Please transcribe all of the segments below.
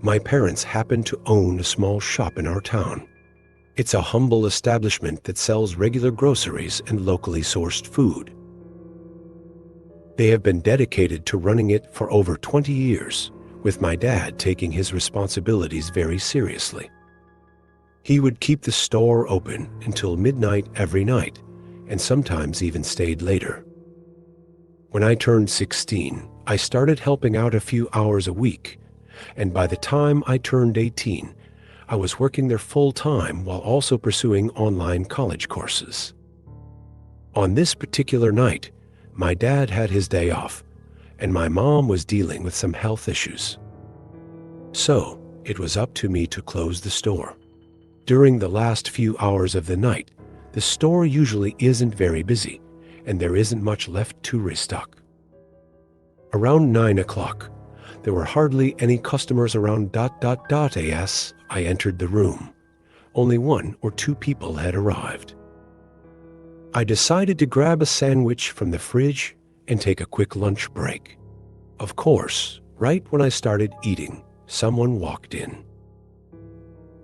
My parents happen to own a small shop in our town. It's a humble establishment that sells regular groceries and locally sourced food. They have been dedicated to running it for over 20 years, with my dad taking his responsibilities very seriously. He would keep the store open until midnight every night, and sometimes even stayed later. When I turned 16, I started helping out a few hours a week, and by the time I turned 18, I was working there full-time while also pursuing online college courses. On this particular night, my dad had his day off, and my mom was dealing with some health issues. So, it was up to me to close the store. During the last few hours of the night, the store usually isn't very busy, and there isn't much left to restock. Around 9 o'clock, there were hardly any customers around as I entered the room. Only 1 or 2 people had arrived. I decided to grab a sandwich from the fridge and take a quick lunch break. Of course, right when I started eating, someone walked in.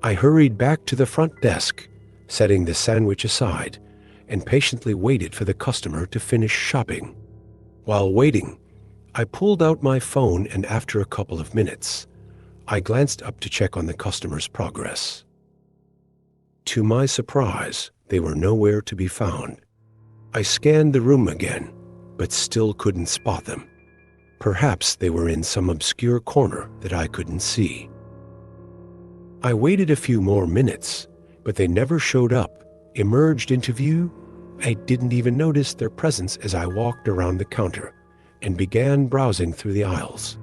I hurried back to the front desk, setting the sandwich aside, and patiently waited for the customer to finish shopping. While waiting, I pulled out my phone, and after a couple of minutes, I glanced up to check on the customer's progress. To my surprise, they were nowhere to be found. I scanned the room again, but still couldn't spot them. Perhaps they were in some obscure corner that I couldn't see. I waited a few more minutes, but they never showed up, emerged into view. I didn't even notice their presence as I walked around the counter and began browsing through the aisles.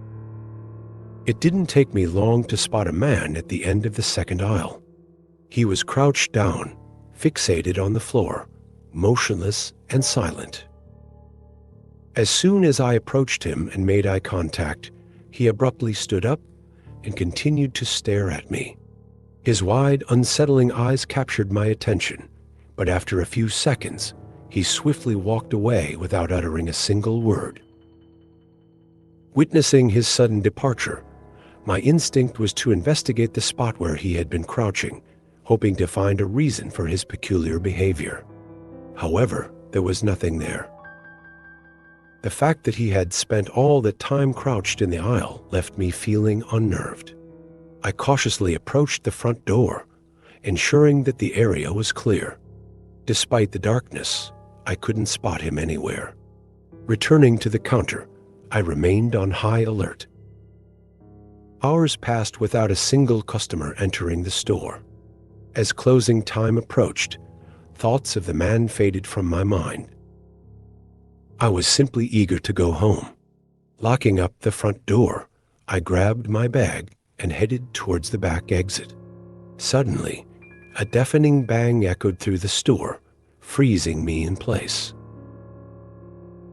It didn't take me long to spot a man at the end of the second aisle. He was crouched down, fixated on the floor, motionless and silent. As soon as I approached him and made eye contact, he abruptly stood up and continued to stare at me. His wide, unsettling eyes captured my attention, but after a few seconds, he swiftly walked away without uttering a single word. Witnessing his sudden departure, my instinct was to investigate the spot where he had been crouching, hoping to find a reason for his peculiar behavior. However, there was nothing there. The fact that he had spent all that time crouched in the aisle left me feeling unnerved. I cautiously approached the front door, ensuring that the area was clear. Despite the darkness, I couldn't spot him anywhere. Returning to the counter, I remained on high alert. Hours passed without a single customer entering the store. As closing time approached, thoughts of the man faded from my mind. I was simply eager to go home. Locking up the front door, I grabbed my bag and headed towards the back exit. Suddenly, a deafening bang echoed through the store, freezing me in place.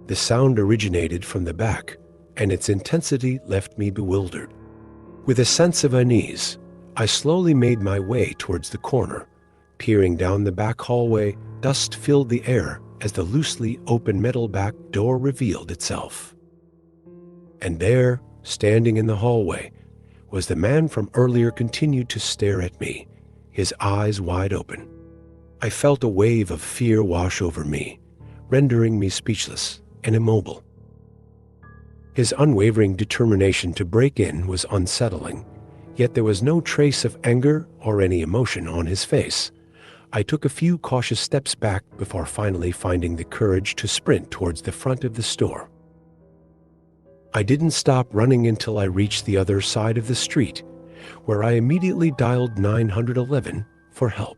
The sound originated from the back, and its intensity left me bewildered. With a sense of unease, I slowly made my way towards the corner. Peering down the back hallway, dust filled the air as the loosely open metal back door revealed itself. And there, standing in the hallway, was the man from earlier continued to stare at me, his eyes wide open. I felt a wave of fear wash over me, rendering me speechless and immobile. His unwavering determination to break in was unsettling, yet there was no trace of anger or any emotion on his face. I took a few cautious steps back before finally finding the courage to sprint towards the front of the store. I didn't stop running until I reached the other side of the street, where I immediately dialed 911 for help.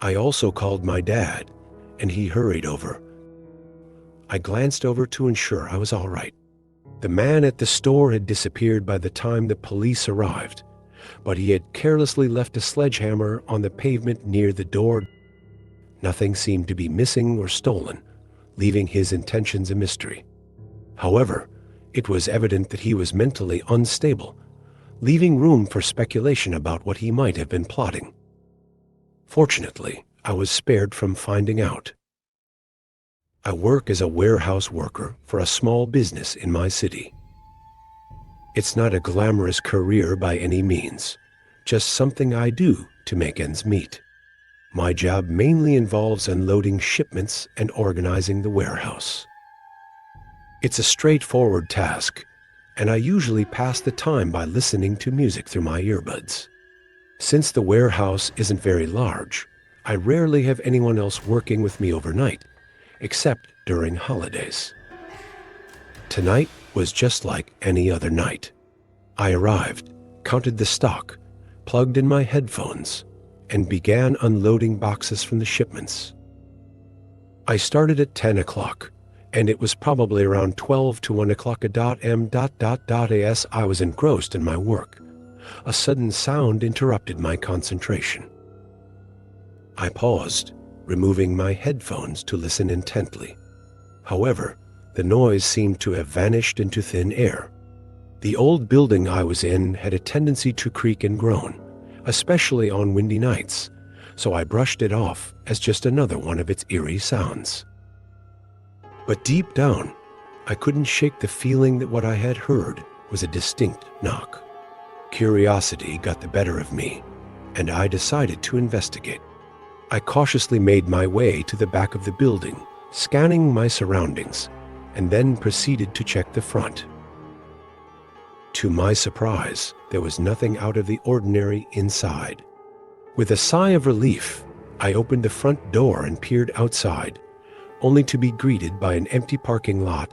I also called my dad, and he hurried over. I glanced over to ensure I was all right. The man at the store had disappeared by the time the police arrived, but he had carelessly left a sledgehammer on the pavement near the door. Nothing seemed to be missing or stolen, leaving his intentions a mystery. However, it was evident that he was mentally unstable, leaving room for speculation about what he might have been plotting. Fortunately, I was spared from finding out. I work as a warehouse worker for a small business in my city. It's not a glamorous career by any means, just something I do to make ends meet. My job mainly involves unloading shipments and organizing the warehouse. It's a straightforward task, and I usually pass the time by listening to music through my earbuds. Since the warehouse isn't very large, I rarely have anyone else working with me overnight, except during holidays. Tonight was just like any other night. I arrived, counted the stock, plugged in my headphones, and began unloading boxes from the shipments. I started at 10 o'clock, and it was probably around 12 to 1 o'clock as I was engrossed in my work. A sudden sound interrupted my concentration. I paused, removing my headphones to listen intently. However, the noise seemed to have vanished into thin air. The old building I was in had a tendency to creak and groan, especially on windy nights, so I brushed it off as just another one of its eerie sounds. But deep down, I couldn't shake the feeling that what I had heard was a distinct knock. Curiosity got the better of me, and I decided to investigate. I cautiously made my way to the back of the building, scanning my surroundings, and then proceeded to check the front. To my surprise, there was nothing out of the ordinary inside. With a sigh of relief, I opened the front door and peered outside, only to be greeted by an empty parking lot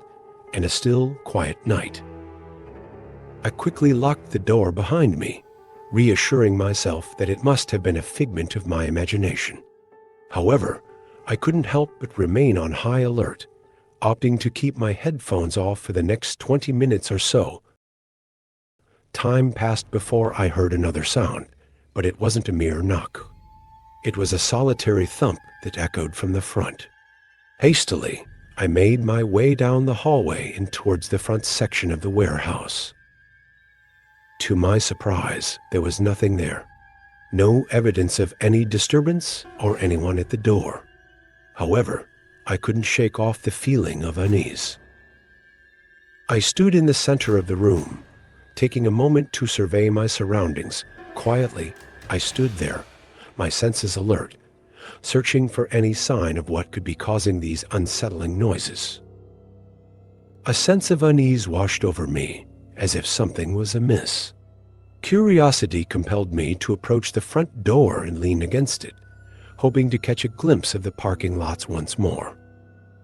and a still, quiet night. I quickly locked the door behind me, reassuring myself that it must have been a figment of my imagination. However, I couldn't help but remain on high alert, opting to keep my headphones off for the next 20 minutes or so. Time passed before I heard another sound, but it wasn't a mere knock. It was a solitary thump that echoed from the front. Hastily, I made my way down the hallway and towards the front section of the warehouse. To my surprise, there was nothing there. No evidence of any disturbance or anyone at the door. However, I couldn't shake off the feeling of unease. I stood in the center of the room, taking a moment to survey my surroundings. Quietly, I stood there, my senses alert, searching for any sign of what could be causing these unsettling noises. A sense of unease washed over me, as if something was amiss. Curiosity compelled me to approach the front door and lean against it, hoping to catch a glimpse of the parking lots once more.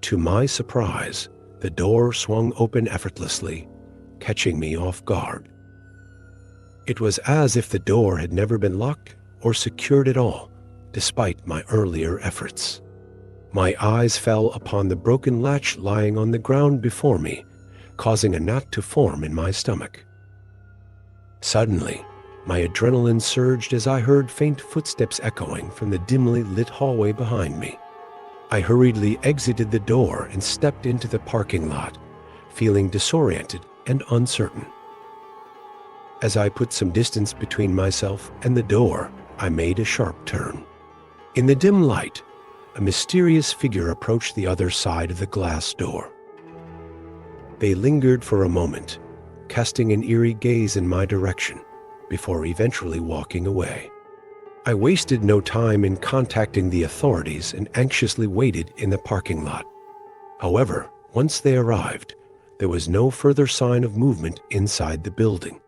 To my surprise, the door swung open effortlessly, catching me off guard. It was as if the door had never been locked or secured at all, despite my earlier efforts. My eyes fell upon the broken latch lying on the ground before me, causing a knot to form in my stomach. Suddenly, my adrenaline surged as I heard faint footsteps echoing from the dimly lit hallway behind me. I hurriedly exited the door and stepped into the parking lot, feeling disoriented and uncertain. As I put some distance between myself and the door, I made a sharp turn. In the dim light, a mysterious figure approached the other side of the glass door. They lingered for a moment, casting an eerie gaze in my direction, before eventually walking away. I wasted no time in contacting the authorities and anxiously waited in the parking lot. However, once they arrived, there was no further sign of movement inside the building.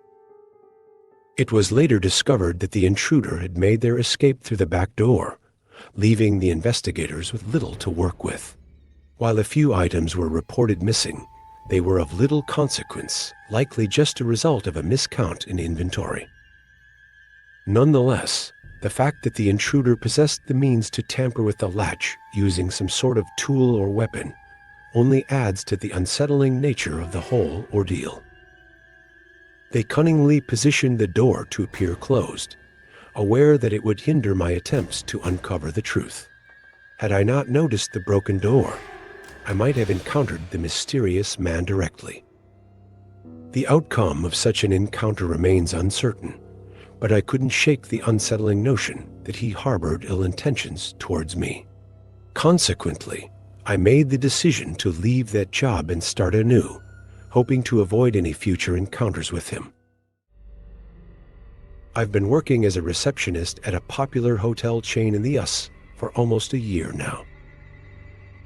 It was later discovered that the intruder had made their escape through the back door, leaving the investigators with little to work with. While a few items were reported missing, they were of little consequence, likely just a result of a miscount in inventory. Nonetheless, the fact that the intruder possessed the means to tamper with the latch using some sort of tool or weapon only adds to the unsettling nature of the whole ordeal. They cunningly positioned the door to appear closed, aware that it would hinder my attempts to uncover the truth. Had I not noticed the broken door, I might have encountered the mysterious man directly. The outcome of such an encounter remains uncertain, but I couldn't shake the unsettling notion that he harbored ill intentions towards me. Consequently, I made the decision to leave that job and start anew, hoping to avoid any future encounters with him. I've been working as a receptionist at a popular hotel chain in the US for almost a year now.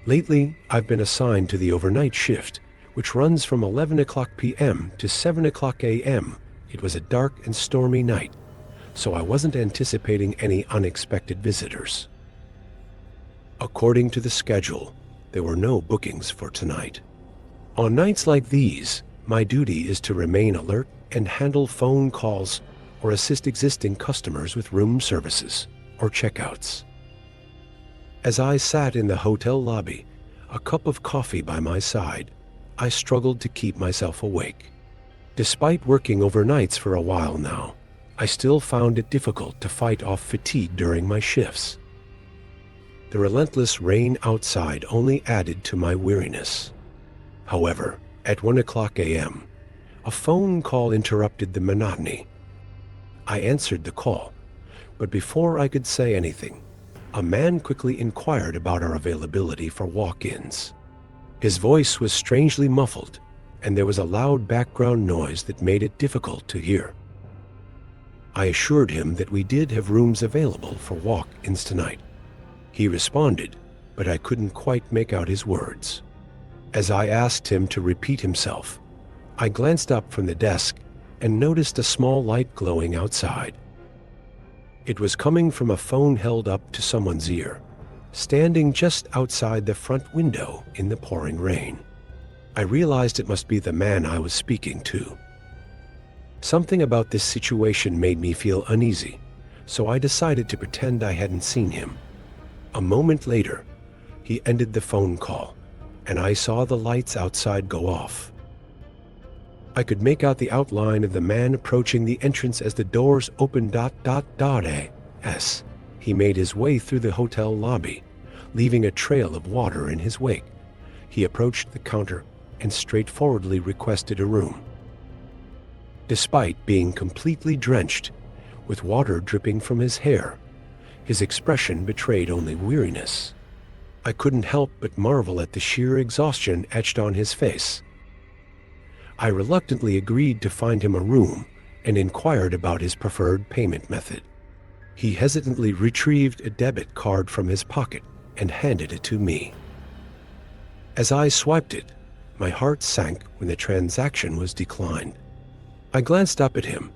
Lately, I've been assigned to the overnight shift, which runs from 11 o'clock p.m. to 7 o'clock a.m. It was a dark and stormy night, so I wasn't anticipating any unexpected visitors. According to the schedule, there were no bookings for tonight. On nights like these, my duty is to remain alert and handle phone calls or assist existing customers with room services or checkouts. As I sat in the hotel lobby, a cup of coffee by my side, I struggled to keep myself awake. Despite working overnights for a while now, I still found it difficult to fight off fatigue during my shifts. The relentless rain outside only added to my weariness. However, at 1 o'clock a.m., a phone call interrupted the monotony. I answered the call, but before I could say anything, a man quickly inquired about our availability for walk-ins. His voice was strangely muffled, and there was a loud background noise that made it difficult to hear. I assured him that we did have rooms available for walk-ins tonight. He responded, but I couldn't quite make out his words. As I asked him to repeat himself, I glanced up from the desk and noticed a small light glowing outside. It was coming from a phone held up to someone's ear, standing just outside the front window in the pouring rain. I realized it must be the man I was speaking to. Something about this situation made me feel uneasy, so I decided to pretend I hadn't seen him. A moment later, he ended the phone call, and I saw the lights outside go off. I could make out the outline of the man approaching the entrance as the doors opened. As he made his way through the hotel lobby, leaving a trail of water in his wake. He approached the counter and straightforwardly requested a room. Despite being completely drenched, with water dripping from his hair, his expression betrayed only weariness. I couldn't help but marvel at the sheer exhaustion etched on his face. I reluctantly agreed to find him a room and inquired about his preferred payment method. He hesitantly retrieved a debit card from his pocket and handed it to me. As I swiped it, my heart sank when the transaction was declined. I glanced up at him,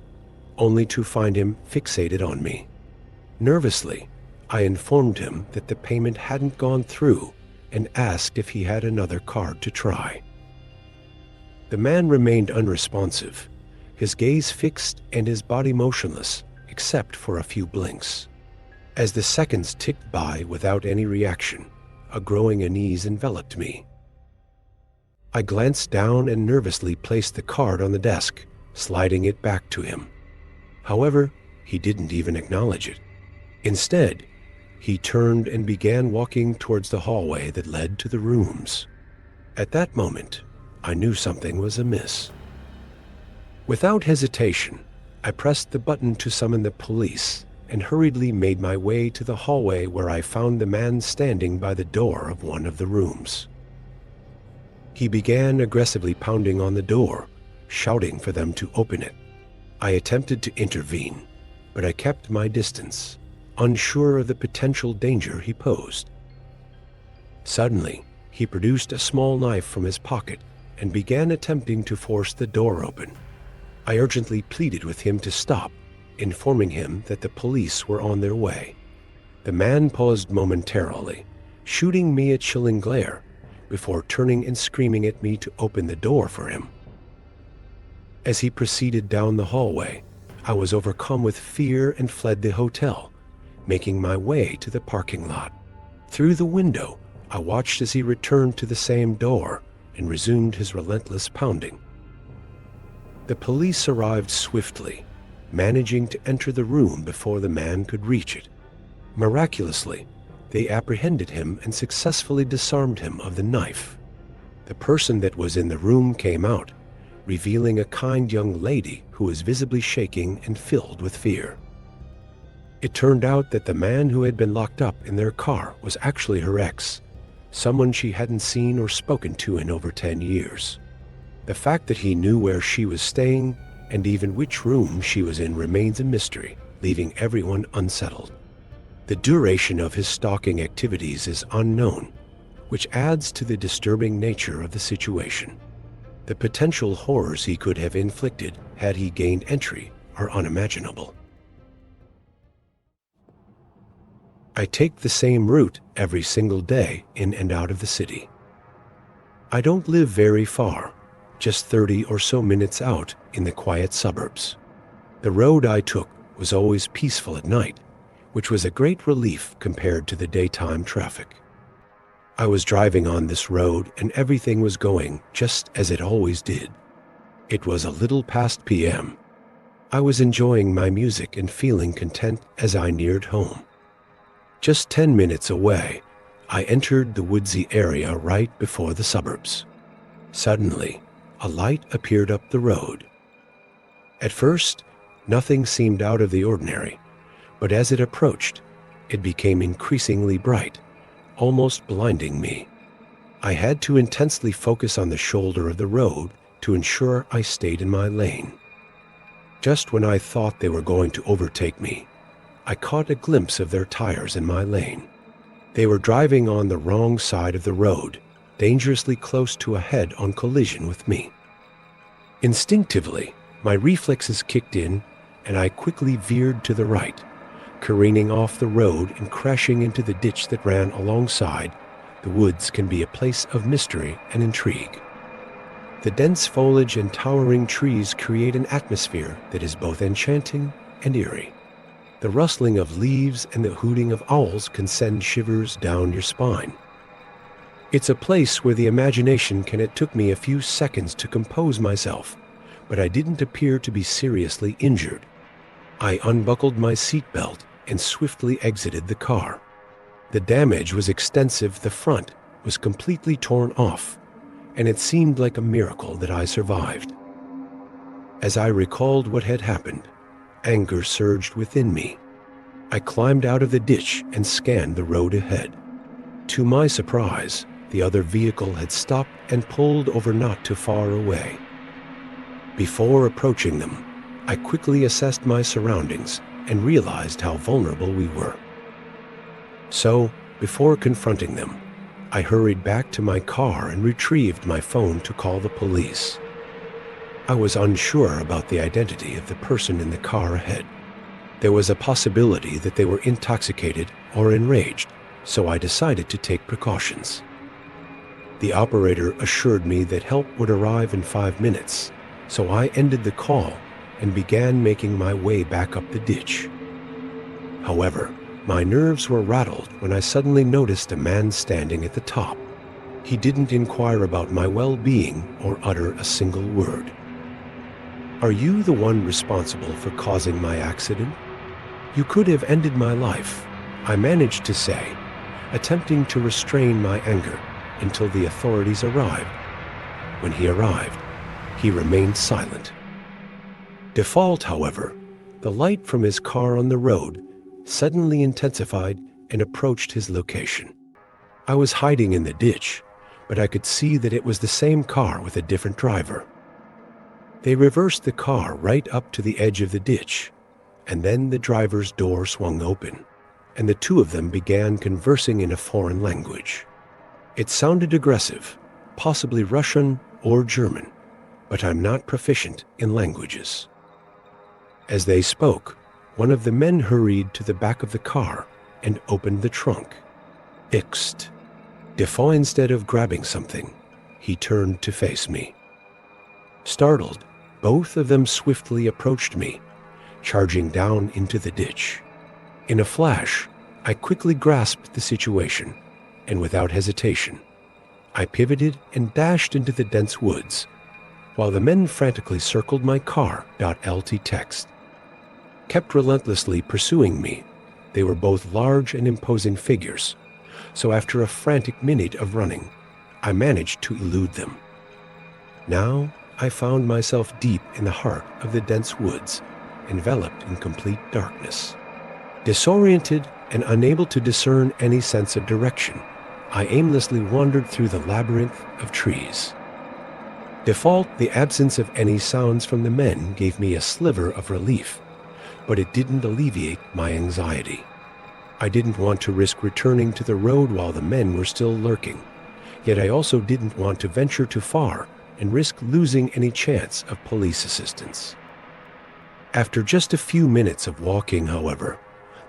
only to find him fixated on me. Nervously, I informed him that the payment hadn't gone through and asked if he had another card to try. The man remained unresponsive, his gaze fixed and his body motionless, except for a few blinks. As the seconds ticked by without any reaction, a growing unease enveloped me. I glanced down and nervously placed the card on the desk, sliding it back to him. However, he didn't even acknowledge it. Instead, he turned and began walking towards the hallway that led to the rooms. At that moment, I knew something was amiss. Without hesitation, I pressed the button to summon the police and hurriedly made my way to the hallway where I found the man standing by the door of one of the rooms. He began aggressively pounding on the door, shouting for them to open it. I attempted to intervene, but I kept my distance, unsure of the potential danger he posed. Suddenly, he produced a small knife from his pocket and began attempting to force the door open. I urgently pleaded with him to stop, informing him that the police were on their way. The man paused momentarily, shooting me a chilling glare, before turning and screaming at me to open the door for him. As he proceeded down the hallway, I was overcome with fear and fled the hotel, making my way to the parking lot. Through the window, I watched as he returned to the same door and resumed his relentless pounding. The police arrived swiftly, managing to enter the room before the man could reach it. Miraculously, they apprehended him and successfully disarmed him of the knife. The person that was in the room came out, revealing a kind young lady who was visibly shaking and filled with fear. It turned out that the man who had been locked up in their car was actually her ex, someone she hadn't seen or spoken to in over 10 years. The fact that he knew where she was staying and even which room she was in remains a mystery, leaving everyone unsettled. The duration of his stalking activities is unknown, which adds to the disturbing nature of the situation. The potential horrors he could have inflicted had he gained entry are unimaginable. I take the same route every single day in and out of the city. I don't live very far, just 30 or so minutes out in the quiet suburbs. The road I took was always peaceful at night, which was a great relief compared to the daytime traffic. I was driving on this road and everything was going just as it always did. It was a little past p.m. I was enjoying my music and feeling content as I neared home. Just 10 minutes away, I entered the woodsy area right before the suburbs. Suddenly, a light appeared up the road. At first, nothing seemed out of the ordinary, but as it approached, it became increasingly bright, almost blinding me. I had to intensely focus on the shoulder of the road to ensure I stayed in my lane. Just when I thought they were going to overtake me, I caught a glimpse of their tires in my lane. They were driving on the wrong side of the road, dangerously close to a head-on collision with me. Instinctively, my reflexes kicked in, and I quickly veered to the right, careening off the road and crashing into the ditch that ran alongside. The woods can be a place of mystery and intrigue. The dense foliage and towering trees create an atmosphere that is both enchanting and eerie. The rustling of leaves and the hooting of owls can send shivers down your spine. It's a place where the imagination can. It took me a few seconds to compose myself, but I didn't appear to be seriously injured. I unbuckled my seatbelt and swiftly exited the car. The damage was extensive. The front was completely torn off, and it seemed like a miracle that I survived. As I recalled what had happened, anger surged within me. I climbed out of the ditch and scanned the road ahead. To my surprise, the other vehicle had stopped and pulled over not too far away. Before approaching them, I quickly assessed my surroundings and realized how vulnerable we were. So, before confronting them, I hurried back to my car and retrieved my phone to call the police. I was unsure about the identity of the person in the car ahead. There was a possibility that they were intoxicated or enraged, so I decided to take precautions. The operator assured me that help would arrive in 5 minutes, so I ended the call and began making my way back up the ditch. However, my nerves were rattled when I suddenly noticed a man standing at the top. He didn't inquire about my well-being or utter a single word. "Are you the one responsible for causing my accident? You could have ended my life," I managed to say, attempting to restrain my anger until the authorities arrived. When he arrived, he remained silent. Default, however, the light from his car on the road suddenly intensified and approached his location. I was hiding in the ditch, but I could see that it was the same car with a different driver. They reversed the car right up to the edge of the ditch, and then the driver's door swung open, and the two of them began conversing in a foreign language. It sounded aggressive, possibly Russian or German, but I'm not proficient in languages. As they spoke, one of the men hurried to the back of the car and opened the trunk. Ixed. Defoe, instead of grabbing something, he turned to face me. Startled, both of them swiftly approached me, charging down into the ditch. In a flash, I quickly grasped the situation, and without hesitation, I pivoted and dashed into the dense woods, while the men frantically circled my car. LT text. Kept relentlessly pursuing me. They were both large and imposing figures, so after a frantic minute of running, I managed to elude them. Now, I found myself deep in the heart of the dense woods, enveloped in complete darkness. Disoriented and unable to discern any sense of direction, I aimlessly wandered through the labyrinth of trees. Default, the absence of any sounds from the men gave me a sliver of relief, but it didn't alleviate my anxiety. I didn't want to risk returning to the road while the men were still lurking, yet I also didn't want to venture too far and risk losing any chance of police assistance. After just a few minutes of walking, however,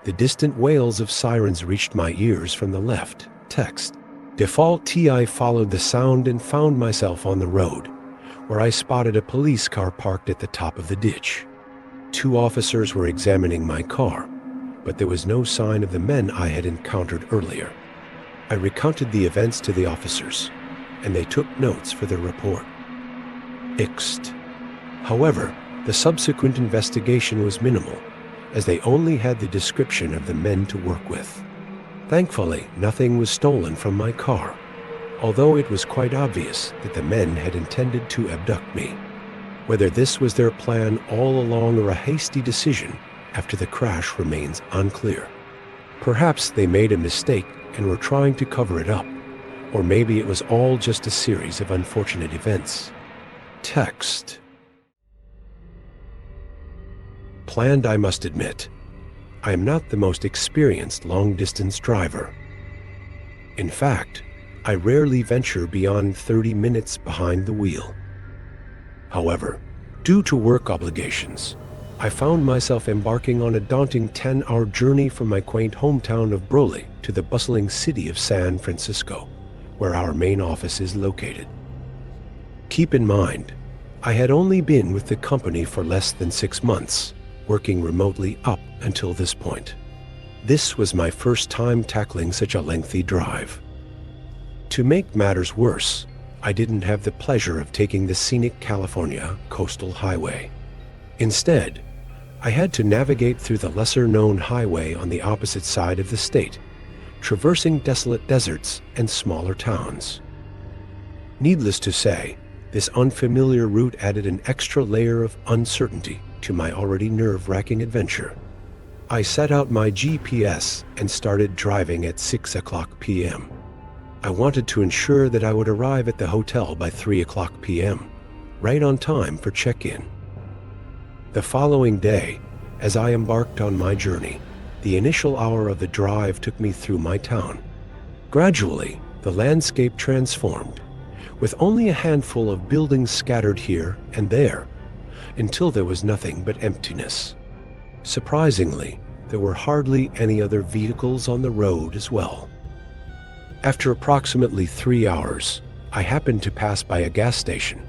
the distant wails of sirens reached my ears from the left. Text. Default, I followed the sound and found myself on the road, where I spotted a police car parked at the top of the ditch. 2 officers were examining my car, but there was no sign of the men I had encountered earlier. I recounted the events to the officers, and they took notes for their report. However, the subsequent investigation was minimal, as they only had the description of the men to work with. Thankfully, nothing was stolen from my car, although it was quite obvious that the men had intended to abduct me. Whether this was their plan all along or a hasty decision after the crash remains unclear. Perhaps they made a mistake and were trying to cover it up, or maybe it was all just a series of unfortunate events. Text. Planned, I must admit. I am not the most experienced long-distance driver. In fact, I rarely venture beyond 30 minutes behind the wheel. However, due to work obligations, I found myself embarking on a daunting 10-hour journey from my quaint hometown of Broly to the bustling city of San Francisco, where our main office is located. Keep in mind, I had only been with the company for less than 6 months, working remotely up until this point. This was my first time tackling such a lengthy drive. To make matters worse, I didn't have the pleasure of taking the scenic California coastal highway. Instead, I had to navigate through the lesser-known highway on the opposite side of the state, traversing desolate deserts and smaller towns. Needless to say, this unfamiliar route added an extra layer of uncertainty to my already nerve-wracking adventure. I set out my GPS and started driving at 6:00 p.m. I wanted to ensure that I would arrive at the hotel by 3:00 p.m., right on time for check-in. The following day, as I embarked on my journey, the initial hour of the drive took me through my town. Gradually, the landscape transformed, with only a handful of buildings scattered here and there, until there was nothing but emptiness. Surprisingly, there were hardly any other vehicles on the road as well. After approximately 3 hours, I happened to pass by a gas station,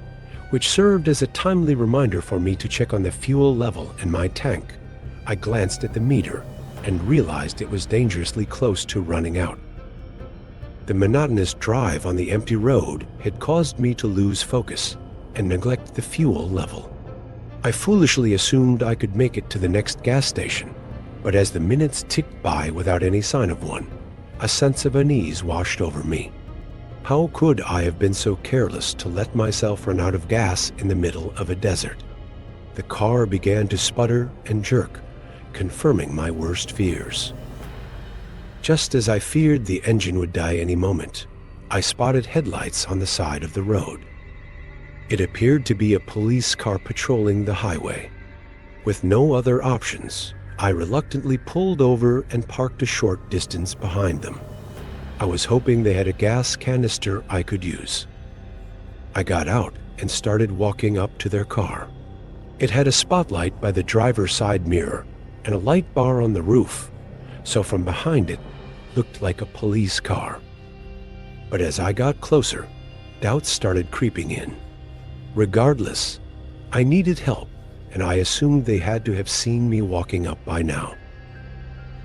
which served as a timely reminder for me to check on the fuel level in my tank. I glanced at the meter and realized it was dangerously close to running out. The monotonous drive on the empty road had caused me to lose focus and neglect the fuel level. I foolishly assumed I could make it to the next gas station, but as the minutes ticked by without any sign of one, a sense of unease washed over me. How could I have been so careless to let myself run out of gas in the middle of a desert? The car began to sputter and jerk, confirming my worst fears. Just as I feared the engine would die any moment, I spotted headlights on the side of the road. It appeared to be a police car patrolling the highway. With no other options, I reluctantly pulled over and parked a short distance behind them. I was hoping they had a gas canister I could use. I got out and started walking up to their car. It had a spotlight by the driver's side mirror and a light bar on the roof, so from behind it looked like a police car. But as I got closer, doubts started creeping in. Regardless, I needed help, and I assumed they had to have seen me walking up by now.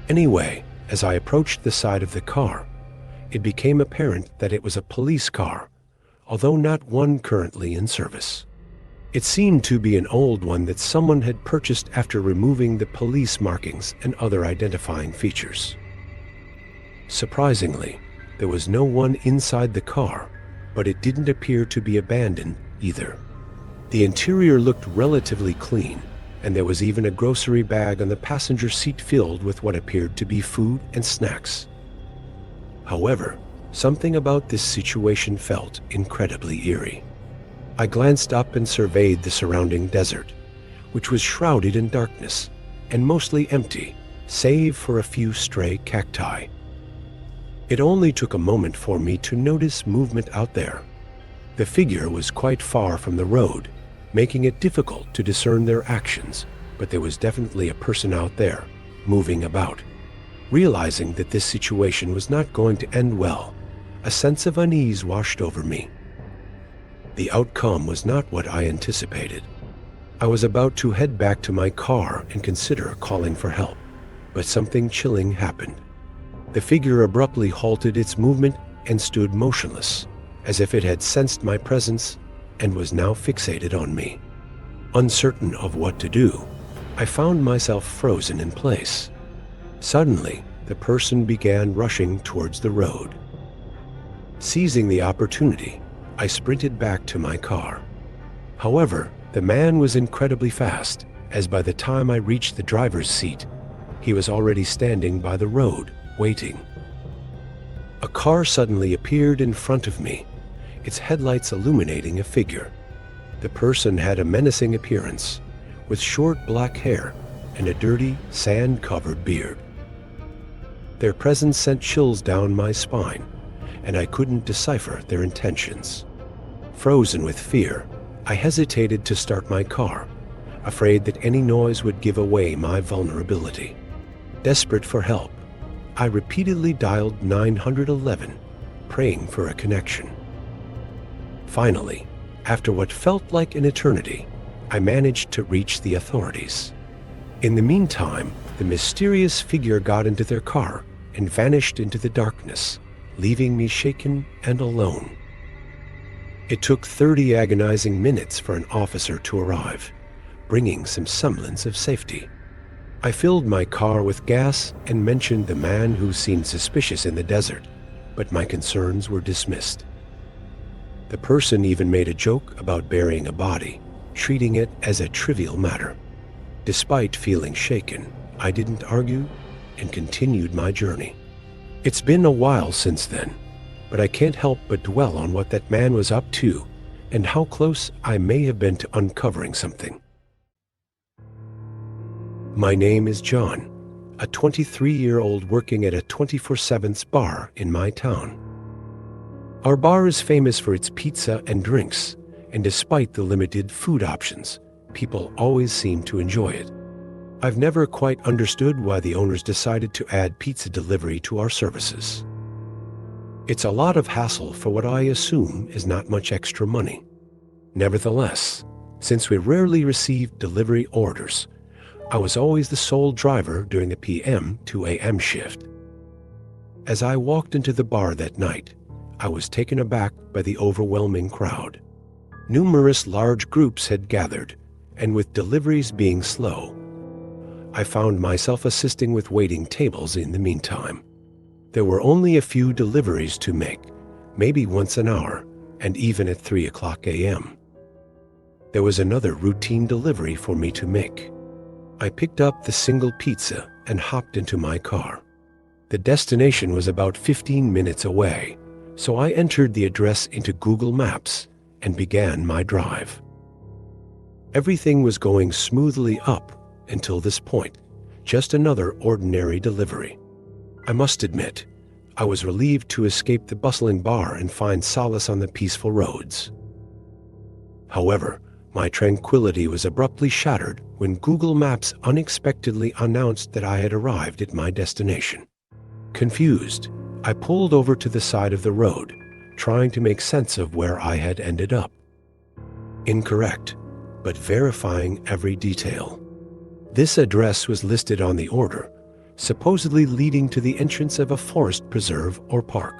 Anyway, as I approached the side of the car, it became apparent that it was a police car, although not one currently in service. It seemed to be an old one that someone had purchased after removing the police markings and other identifying features. Surprisingly, there was no one inside the car, but it didn't appear to be abandoned either. The interior looked relatively clean, and there was even a grocery bag on the passenger seat filled with what appeared to be food and snacks. However, something about this situation felt incredibly eerie. I glanced up and surveyed the surrounding desert, which was shrouded in darkness and mostly empty, save for a few stray cacti. It only took a moment for me to notice movement out there. The figure was quite far from the road, making it difficult to discern their actions, but there was definitely a person out there, moving about. Realizing that this situation was not going to end well, a sense of unease washed over me. The outcome was not what I anticipated. I was about to head back to my car and consider calling for help, but something chilling happened. The figure abruptly halted its movement and stood motionless, as if it had sensed my presence and was now fixated on me. Uncertain of what to do, I found myself frozen in place. Suddenly, the person began rushing towards the road. Seizing the opportunity, I sprinted back to my car. However, the man was incredibly fast, as by the time I reached the driver's seat, he was already standing by the road, waiting. A car suddenly appeared in front of me, its headlights illuminating a figure. The person had a menacing appearance, with short black hair and a dirty, sand-covered beard. Their presence sent chills down my spine, and I couldn't decipher their intentions. Frozen with fear, I hesitated to start my car, afraid that any noise would give away my vulnerability. Desperate for help, I repeatedly dialed 911, praying for a connection. Finally, after what felt like an eternity, I managed to reach the authorities. In the meantime, the mysterious figure got into their car and vanished into the darkness, leaving me shaken and alone. It took 30 agonizing minutes for an officer to arrive, bringing some semblance of safety. I filled my car with gas and mentioned the man who seemed suspicious in the desert, but my concerns were dismissed. The person even made a joke about burying a body, treating it as a trivial matter. Despite feeling shaken, I didn't argue and continued my journey. It's been a while since then, but I can't help but dwell on what that man was up to and how close I may have been to uncovering something. My name is John, a 23-year-old working at a 24/7 bar in my town. Our bar is famous for its pizza and drinks, and despite the limited food options, people always seem to enjoy it. I've never quite understood why the owners decided to add pizza delivery to our services. It's a lot of hassle for what I assume is not much extra money. Nevertheless, since we rarely received delivery orders, I was always the sole driver during the PM to AM shift. As I walked into the bar that night, I was taken aback by the overwhelming crowd. Numerous large groups had gathered, and with deliveries being slow, I found myself assisting with waiting tables in the meantime. There were only a few deliveries to make, maybe once an hour, and even at 3 o'clock a.m. There was another routine delivery for me to make. I picked up the single pizza and hopped into my car. The destination was about 15 minutes away, so I entered the address into Google Maps and began my drive. Everything was going smoothly up until this point, just another ordinary delivery. I must admit, I was relieved to escape the bustling bar and find solace on the peaceful roads. However, my tranquility was abruptly shattered when Google Maps unexpectedly announced that I had arrived at my destination. Confused, I pulled over to the side of the road, trying to make sense of where I had ended up. Incorrect, but verifying every detail. This address was listed on the order, supposedly leading to the entrance of a forest preserve or park.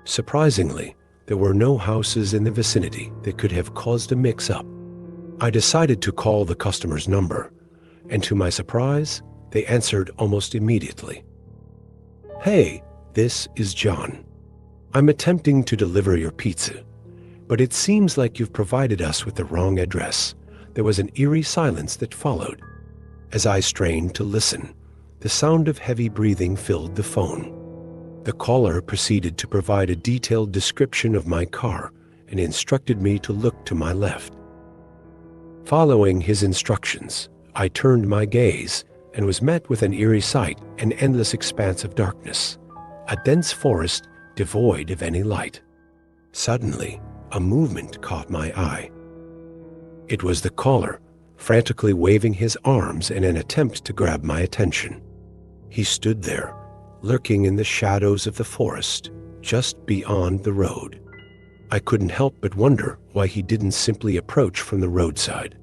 Surprisingly, there were no houses in the vicinity that could have caused a mix-up. I decided to call the customer's number, and to my surprise, they answered almost immediately. "Hey, this is John. I'm attempting to deliver your pizza, but it seems like you've provided us with the wrong address." There was an eerie silence that followed. As I strained to listen, the sound of heavy breathing filled the phone. The caller proceeded to provide a detailed description of my car and instructed me to look to my left. Following his instructions, I turned my gaze and was met with an eerie sight, an endless expanse of darkness, a dense forest devoid of any light. Suddenly, a movement caught my eye. It was the caller, frantically waving his arms in an attempt to grab my attention. He stood there, lurking in the shadows of the forest, just beyond the road. I couldn't help but wonder why he didn't simply approach from the roadside.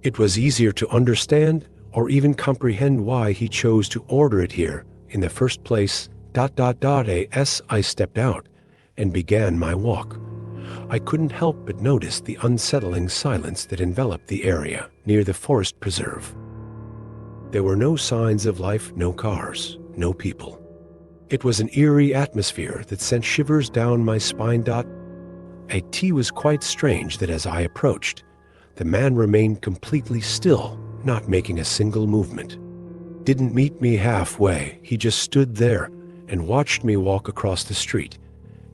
It was easier to understand or even comprehend why he chose to order it here in the first place. As I stepped out and began my walk, I couldn't help but notice the unsettling silence that enveloped the area near the forest preserve. There were no signs of life, no cars, no people. It was an eerie atmosphere that sent shivers down my spine. It was quite strange that as I approached, the man remained completely still, not making a single movement. Didn't meet me halfway, he just stood there and watched me walk across the street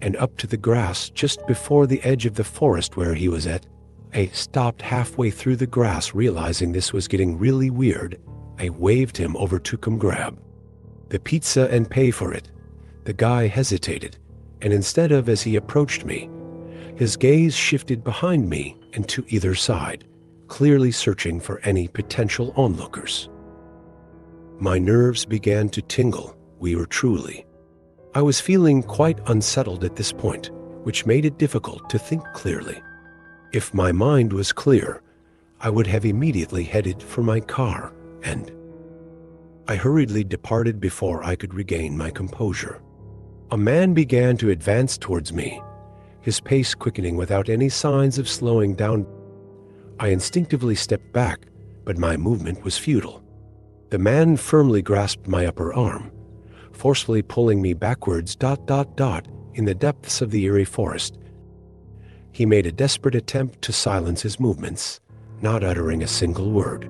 and up to the grass just before the edge of the forest where he was at. I stopped halfway through the grass, realizing this was getting really weird. I waved him over to come grab the pizza and pay for it. The guy hesitated, and instead of as he approached me, his gaze shifted behind me and to either side, clearly searching for any potential onlookers. My nerves began to tingle. I was feeling quite unsettled at this point, which made it difficult to think clearly. If my mind was clear, I would have immediately headed for my car, and I hurriedly departed before I could regain my composure. A man began to advance towards me, his pace quickening without any signs of slowing down. I instinctively stepped back, but my movement was futile. The man firmly grasped my upper arm, forcefully pulling me backwards. In the depths of the eerie forest, he made a desperate attempt to silence his movements, not uttering a single word.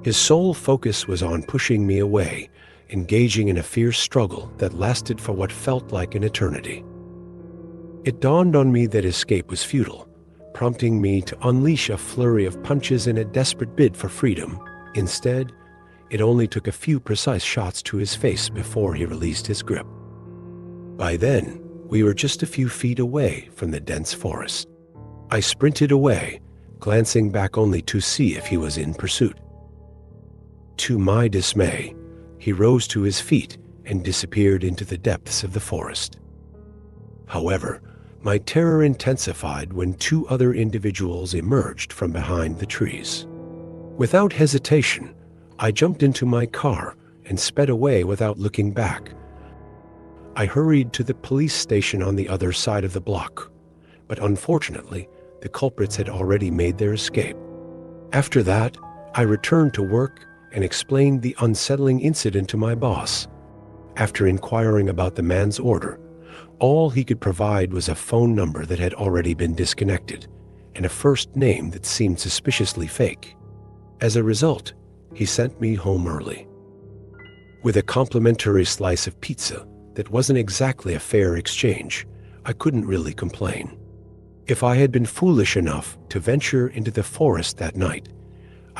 His sole focus was on pushing me away, engaging in a fierce struggle that lasted for what felt like an eternity. It dawned on me that escape was futile, prompting me to unleash a flurry of punches in a desperate bid for freedom. Instead, it only took a few precise shots to his face before he released his grip. By then, we were just a few feet away from the dense forest. I sprinted away, glancing back only to see if he was in pursuit. To my dismay, he rose to his feet and disappeared into the depths of the forest. However, my terror intensified when two other individuals emerged from behind the trees. Without hesitation, I jumped into my car and sped away without looking back. I hurried to the police station on the other side of the block, but unfortunately, the culprits had already made their escape. After that, I returned to work and explained the unsettling incident to my boss. After inquiring about the man's order, all he could provide was a phone number that had already been disconnected and a first name that seemed suspiciously fake. As a result, he sent me home early with a complimentary slice of pizza that wasn't exactly a fair exchange. I couldn't really complain. If I had been foolish enough to venture into the forest that night,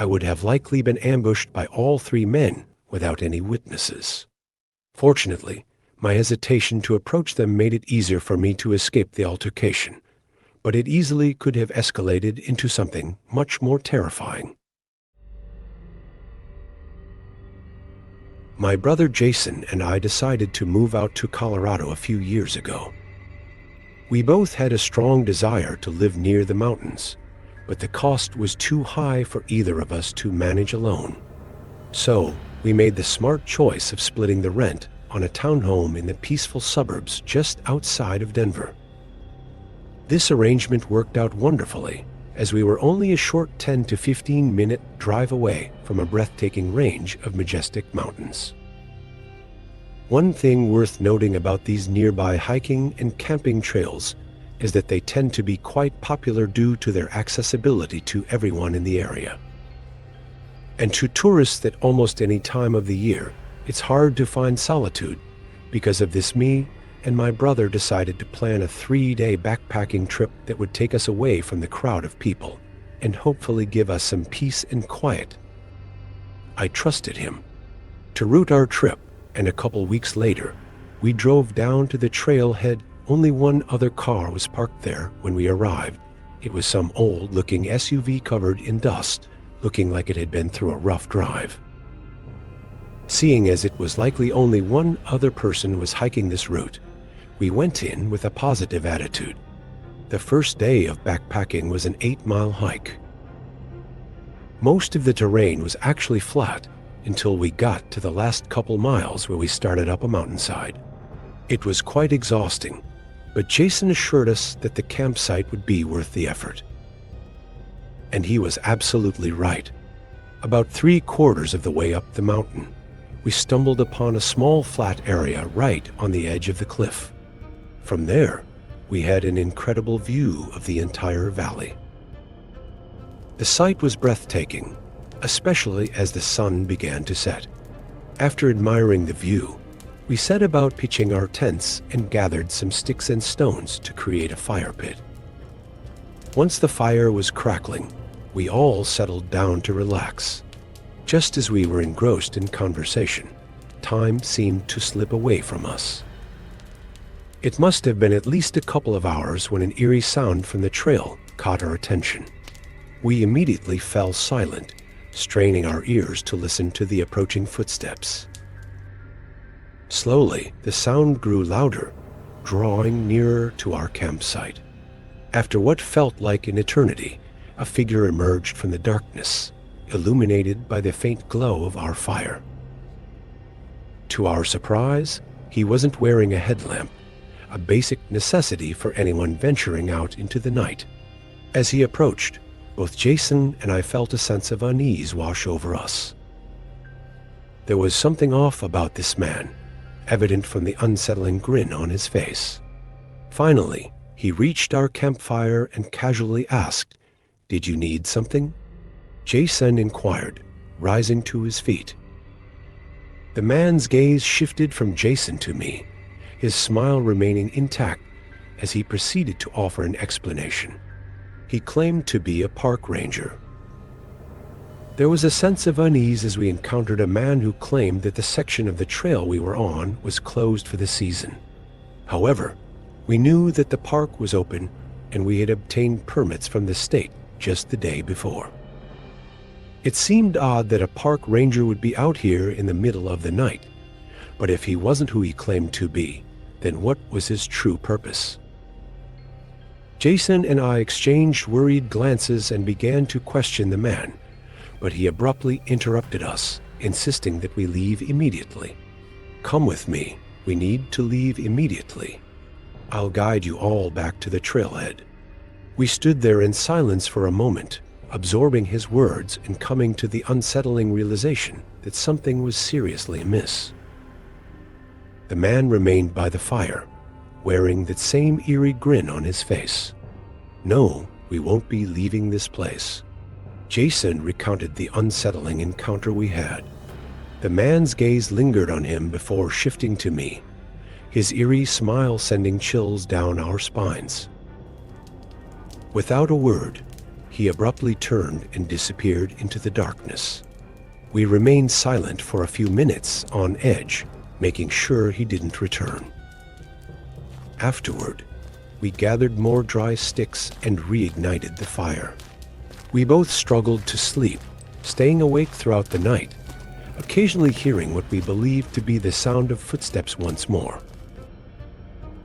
I would have likely been ambushed by all three men without any witnesses. Fortunately, my hesitation to approach them made it easier for me to escape the altercation, but it easily could have escalated into something much more terrifying. My brother Jason and I decided to move out to Colorado a few years ago. We both had a strong desire to live near the mountains, but the cost was too high for either of us to manage alone. So, we made the smart choice of splitting the rent on a townhome in the peaceful suburbs just outside of Denver. This arrangement worked out wonderfully, as we were only a short 10 to 15-minute drive away from a breathtaking range of majestic mountains. One thing worth noting about these nearby hiking and camping trails is that they tend to be quite popular due to their accessibility to everyone in the area. And to tourists at almost any time of the year, it's hard to find solitude because of this. and my brother decided to plan a 3-day backpacking trip that would take us away from the crowd of people and hopefully give us some peace and quiet. I trusted him. To route our trip, and a couple weeks later, we drove down to the trailhead. Only one other car was parked there when we arrived. It was some old-looking SUV covered in dust, looking like it had been through a rough drive. Seeing as it was likely only one other person was hiking this route, we went in with a positive attitude. The first day of backpacking was an 8-mile hike. Most of the terrain was actually flat until we got to the last couple miles where we started up a mountainside. It was quite exhausting, but Jason assured us that the campsite would be worth the effort. And he was absolutely right. About 3/4 of the way up the mountain, we stumbled upon a small flat area right on the edge of the cliff. From there, we had an incredible view of the entire valley. The sight was breathtaking, especially as the sun began to set. After admiring the view, we set about pitching our tents and gathered some sticks and stones to create a fire pit. Once the fire was crackling, we all settled down to relax. Just as we were engrossed in conversation, time seemed to slip away from us. It must have been at least a couple of hours when an eerie sound from the trail caught our attention. We immediately fell silent, straining our ears to listen to the approaching footsteps. Slowly, the sound grew louder, drawing nearer to our campsite. After what felt like an eternity, a figure emerged from the darkness, illuminated by the faint glow of our fire. To our surprise, he wasn't wearing a headlamp, a basic necessity for anyone venturing out into the night. As he approached, both Jason and I felt a sense of unease wash over us. There was something off about this man, evident from the unsettling grin on his face. Finally, he reached our campfire and casually asked, "Did you need something?" Jason inquired, rising to his feet. The man's gaze shifted from Jason to me, his smile remaining intact as he proceeded to offer an explanation. He claimed to be a park ranger. There was a sense of unease as we encountered a man who claimed that the section of the trail we were on was closed for the season. However, we knew that the park was open and we had obtained permits from the state just the day before. It seemed odd that a park ranger would be out here in the middle of the night, but if he wasn't who he claimed to be, then what was his true purpose? Jason and I exchanged worried glances and began to question the man, but he abruptly interrupted us, insisting that we leave immediately. "Come with me. We need to leave immediately. I'll guide you all back to the trailhead." We stood there in silence for a moment, absorbing his words and coming to the unsettling realization that something was seriously amiss. The man remained by the fire, wearing that same eerie grin on his face. "No, we won't be leaving this place." Jason recounted the unsettling encounter we had. The man's gaze lingered on him before shifting to me, his eerie smile sending chills down our spines. Without a word, he abruptly turned and disappeared into the darkness. We remained silent for a few minutes on edge, making sure he didn't return. Afterward, we gathered more dry sticks and reignited the fire. We both struggled to sleep, staying awake throughout the night, occasionally hearing what we believed to be the sound of footsteps once more.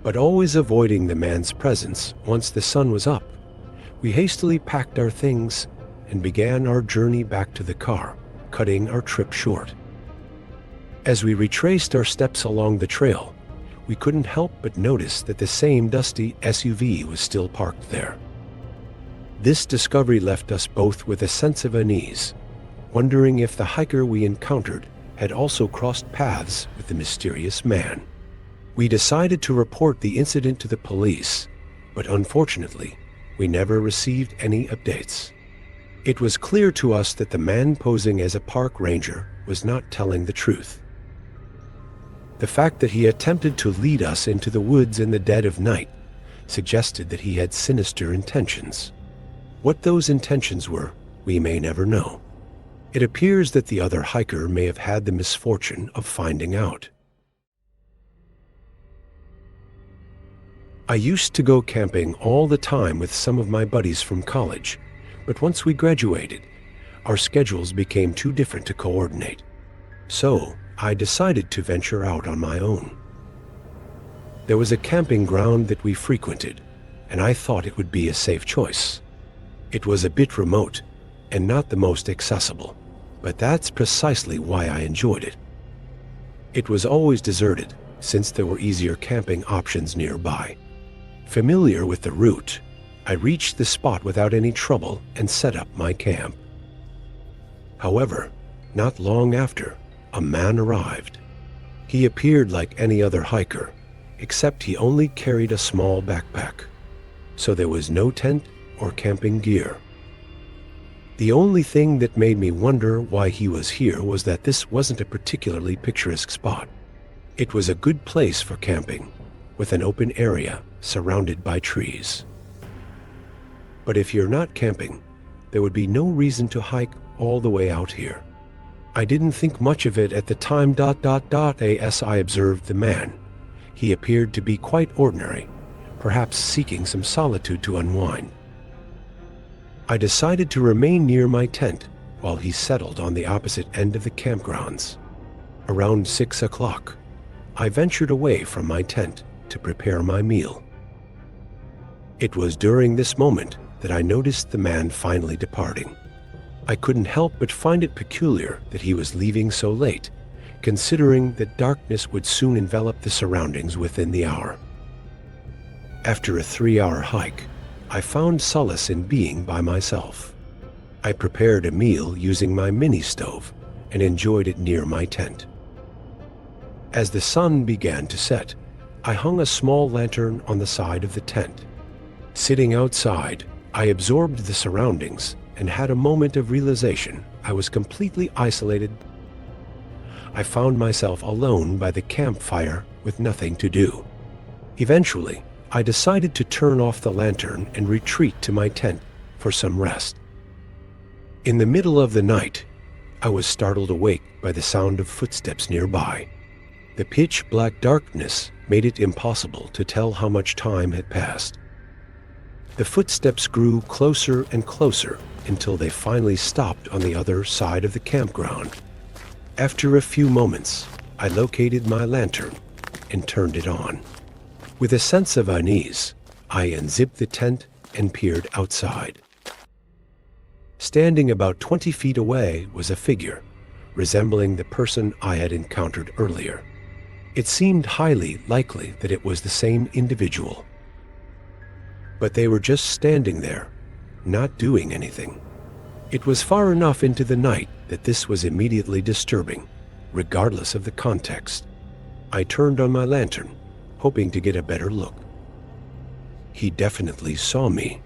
But always avoiding the man's presence once the sun was up, we hastily packed our things and began our journey back to the car, cutting our trip short. As we retraced our steps along the trail, we couldn't help but notice that the same dusty SUV was still parked there. This discovery left us both with a sense of unease, wondering if the hiker we encountered had also crossed paths with the mysterious man. We decided to report the incident to the police, but unfortunately, we never received any updates. It was clear to us that the man posing as a park ranger was not telling the truth. The fact that he attempted to lead us into the woods in the dead of night suggested that he had sinister intentions. What those intentions were, we may never know. It appears that the other hiker may have had the misfortune of finding out. I used to go camping all the time with some of my buddies from college, but once we graduated, our schedules became too different to coordinate. So, I decided to venture out on my own. There was a camping ground that we frequented, and I thought it would be a safe choice. It was a bit remote and not the most accessible, but that's precisely why I enjoyed it. It was always deserted, since there were easier camping options nearby. Familiar with the route, I reached the spot without any trouble and set up my camp. However, not long after, a man arrived. He appeared like any other hiker, except he only carried a small backpack, so there was no tent or camping gear. The only thing that made me wonder why he was here was that this wasn't a particularly picturesque spot. It was a good place for camping, with an open area surrounded by trees. But if you're not camping, there would be no reason to hike all the way out here. I didn't think much of it at the time. As I observed the man, he appeared to be quite ordinary, perhaps seeking some solitude to unwind. I decided to remain near my tent while he settled on the opposite end of the campgrounds. Around 6 o'clock, I ventured away from my tent to prepare my meal. It was during this moment that I noticed the man finally departing. I couldn't help but find it peculiar that he was leaving so late, considering that darkness would soon envelop the surroundings within the hour. After a 3-hour hike, I found solace in being by myself. I prepared a meal using my mini stove and enjoyed it near my tent. As the sun began to set, I hung a small lantern on the side of the tent. Sitting outside, I absorbed the surroundings and had a moment of realization I was completely isolated. I found myself alone by the campfire with nothing to do. Eventually, I decided to turn off the lantern and retreat to my tent for some rest. In the middle of the night, I was startled awake by the sound of footsteps nearby. The pitch-black darkness made it impossible to tell how much time had passed. The footsteps grew closer and closer until they finally stopped on the other side of the campground. After a few moments, I located my lantern and turned it on. With a sense of unease, I unzipped the tent and peered outside. Standing about 20 feet away was a figure, resembling the person I had encountered earlier. It seemed highly likely that it was the same individual. But they were just standing there, not doing anything. It was far enough into the night that this was immediately disturbing, regardless of the context. I turned on my lantern, hoping to get a better look. He definitely saw me.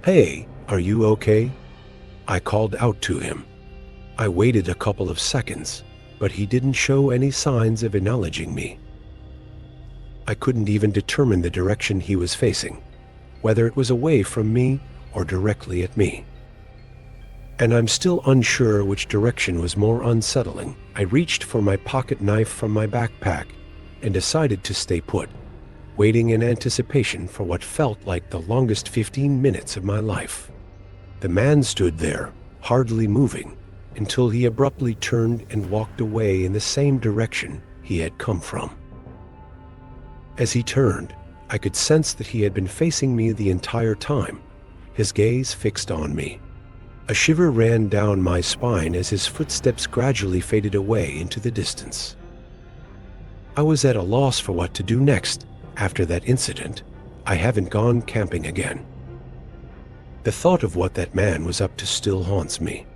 "Hey, are you okay?" I called out to him. I waited a couple of seconds, but he didn't show any signs of acknowledging me. I couldn't even determine the direction he was facing, whether it was away from me or directly at me. And I'm still unsure which direction was more unsettling. I reached for my pocket knife from my backpack and decided to stay put, waiting in anticipation for what felt like the longest 15 minutes of my life. The man stood there, hardly moving, until he abruptly turned and walked away in the same direction he had come from. As he turned, I could sense that he had been facing me the entire time, his gaze fixed on me. A shiver ran down my spine as his footsteps gradually faded away into the distance. I was at a loss for what to do next. After that incident, I haven't gone camping again. The thought of what that man was up to still haunts me.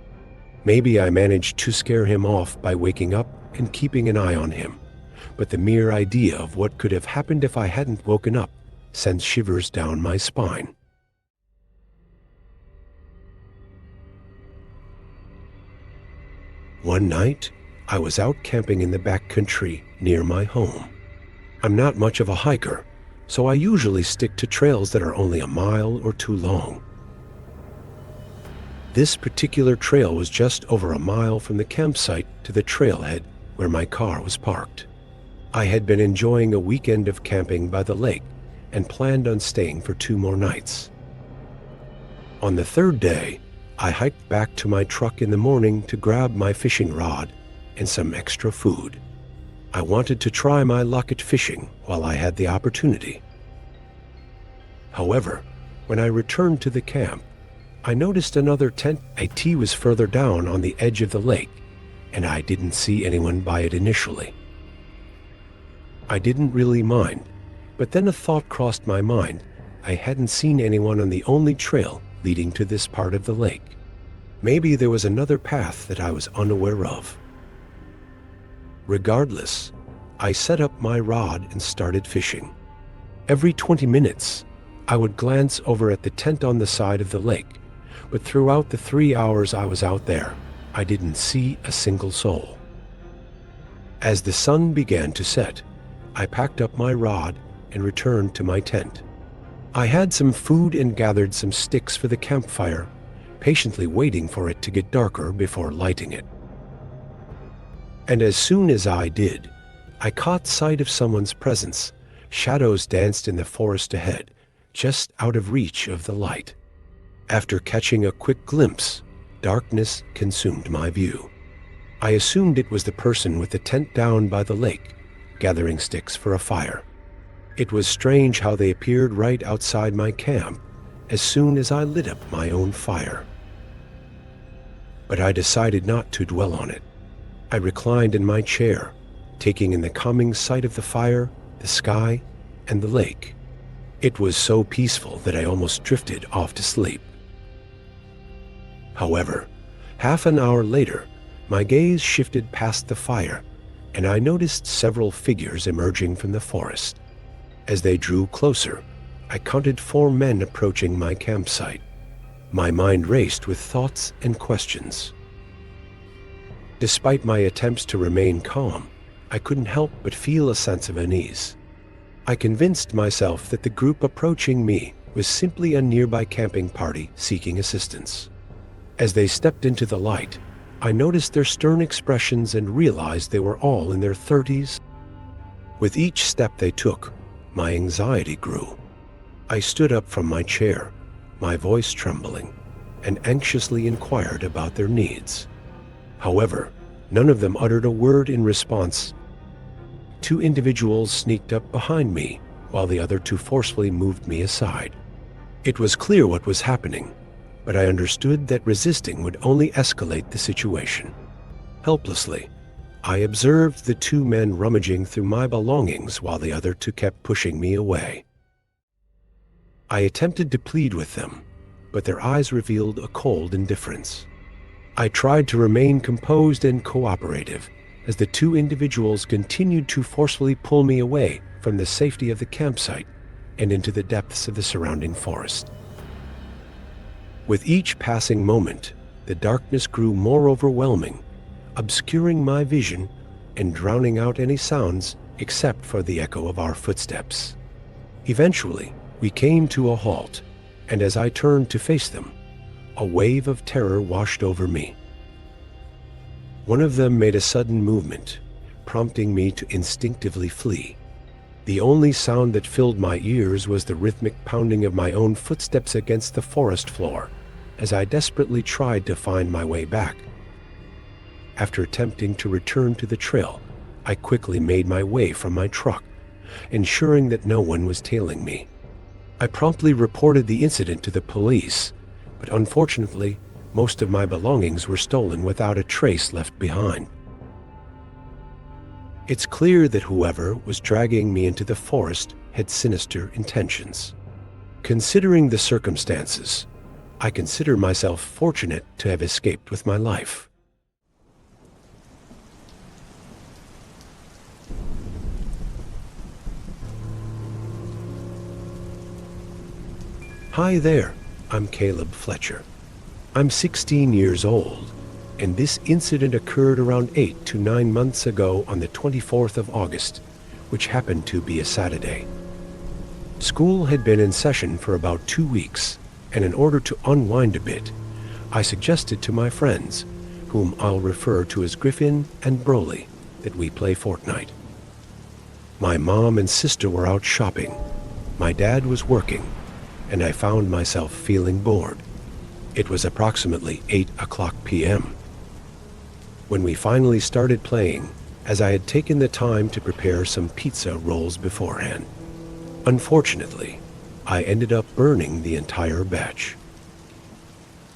Maybe I managed to scare him off by waking up and keeping an eye on him, but the mere idea of what could have happened if I hadn't woken up sends shivers down my spine. One night, I was out camping in the backcountry near my home. I'm not much of a hiker, so I usually stick to trails that are only a mile or two long. This particular trail was just over a mile from the campsite to the trailhead where my car was parked. I had been enjoying a weekend of camping by the lake and planned on staying for 2 more nights. On the third day, I hiked back to my truck in the morning to grab my fishing rod and some extra food. I wanted to try my luck at fishing while I had the opportunity. However, when I returned to the camp, I noticed another tent. It was further down on the edge of the lake, and I didn't see anyone by it initially. I didn't really mind, but then a thought crossed my mind. I hadn't seen anyone on the only trail leading to this part of the lake. Maybe there was another path that I was unaware of. Regardless, I set up my rod and started fishing. Every 20 minutes, I would glance over at the tent on the side of the lake, but throughout the 3 hours I was out there, I didn't see a single soul. As the sun began to set, I packed up my rod and returned to my tent. I had some food and gathered some sticks for the campfire, patiently waiting for it to get darker before lighting it. And as soon as I did, I caught sight of someone's presence. Shadows danced in the forest ahead, just out of reach of the light. After catching a quick glimpse, darkness consumed my view. I assumed it was the person with the tent down by the lake, gathering sticks for a fire. It was strange how they appeared right outside my camp as soon as I lit up my own fire. But I decided not to dwell on it. I reclined in my chair, taking in the calming sight of the fire, the sky, and the lake. It was so peaceful that I almost drifted off to sleep. However, half an hour later, my gaze shifted past the fire, and I noticed several figures emerging from the forest. As they drew closer, I counted 4 men approaching my campsite. My mind raced with thoughts and questions. Despite my attempts to remain calm, I couldn't help but feel a sense of unease. I convinced myself that the group approaching me was simply a nearby camping party seeking assistance. As they stepped into the light, I noticed their stern expressions and realized they were all in their 30s. With each step they took, my anxiety grew. I stood up from my chair, my voice trembling, and anxiously inquired about their needs. However, none of them uttered a word in response. 2 individuals sneaked up behind me, while the other 2 forcefully moved me aside. It was clear what was happening, but I understood that resisting would only escalate the situation. Helplessly, I observed the 2 men rummaging through my belongings while the other 2 kept pushing me away. I attempted to plead with them, but their eyes revealed a cold indifference. I tried to remain composed and cooperative as the 2 individuals continued to forcefully pull me away from the safety of the campsite and into the depths of the surrounding forest. With each passing moment, the darkness grew more overwhelming, obscuring my vision and drowning out any sounds except for the echo of our footsteps. Eventually, we came to a halt, and as I turned to face them, a wave of terror washed over me. One of them made a sudden movement, prompting me to instinctively flee. The only sound that filled my ears was the rhythmic pounding of my own footsteps against the forest floor, as I desperately tried to find my way back. After attempting to return to the trail, I quickly made my way from my truck, ensuring that no one was tailing me. I promptly reported the incident to the police, but unfortunately, most of my belongings were stolen without a trace left behind. It's clear that whoever was dragging me into the forest had sinister intentions. Considering the circumstances, I consider myself fortunate to have escaped with my life. Hi there, I'm Caleb Fletcher. I'm 16 years old, and this incident occurred around 8 to 9 months ago on the 24th of August, which happened to be a Saturday. School had been in session for about 2 weeks, and in order to unwind a bit, I suggested to my friends, whom I'll refer to as Griffin and Broly, that we play Fortnite. My mom and sister were out shopping, my dad was working, and I found myself feeling bored. It was approximately 8 p.m. when we finally started playing, as I had taken the time to prepare some pizza rolls beforehand. Unfortunately, I ended up burning the entire batch.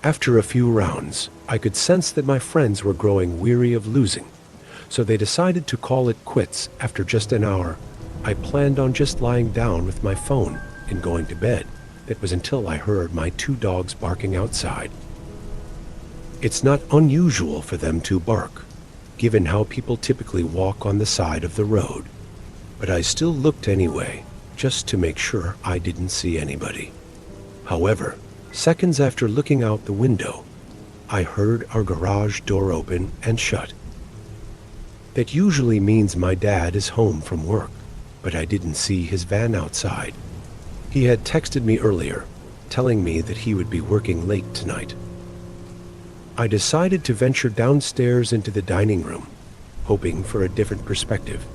After a few rounds, I could sense that my friends were growing weary of losing, so they decided to call it quits. After just an hour, I planned on just lying down with my phone and going to bed. It was until I heard my 2 dogs barking outside. It's not unusual for them to bark, given how people typically walk on the side of the road, but I still looked anyway, just to make sure I didn't see anybody. However, seconds after looking out the window, I heard our garage door open and shut. That usually means my dad is home from work, but I didn't see his van outside. He had texted me earlier, telling me that he would be working late tonight. I decided to venture downstairs into the dining room, hoping for a different perspective.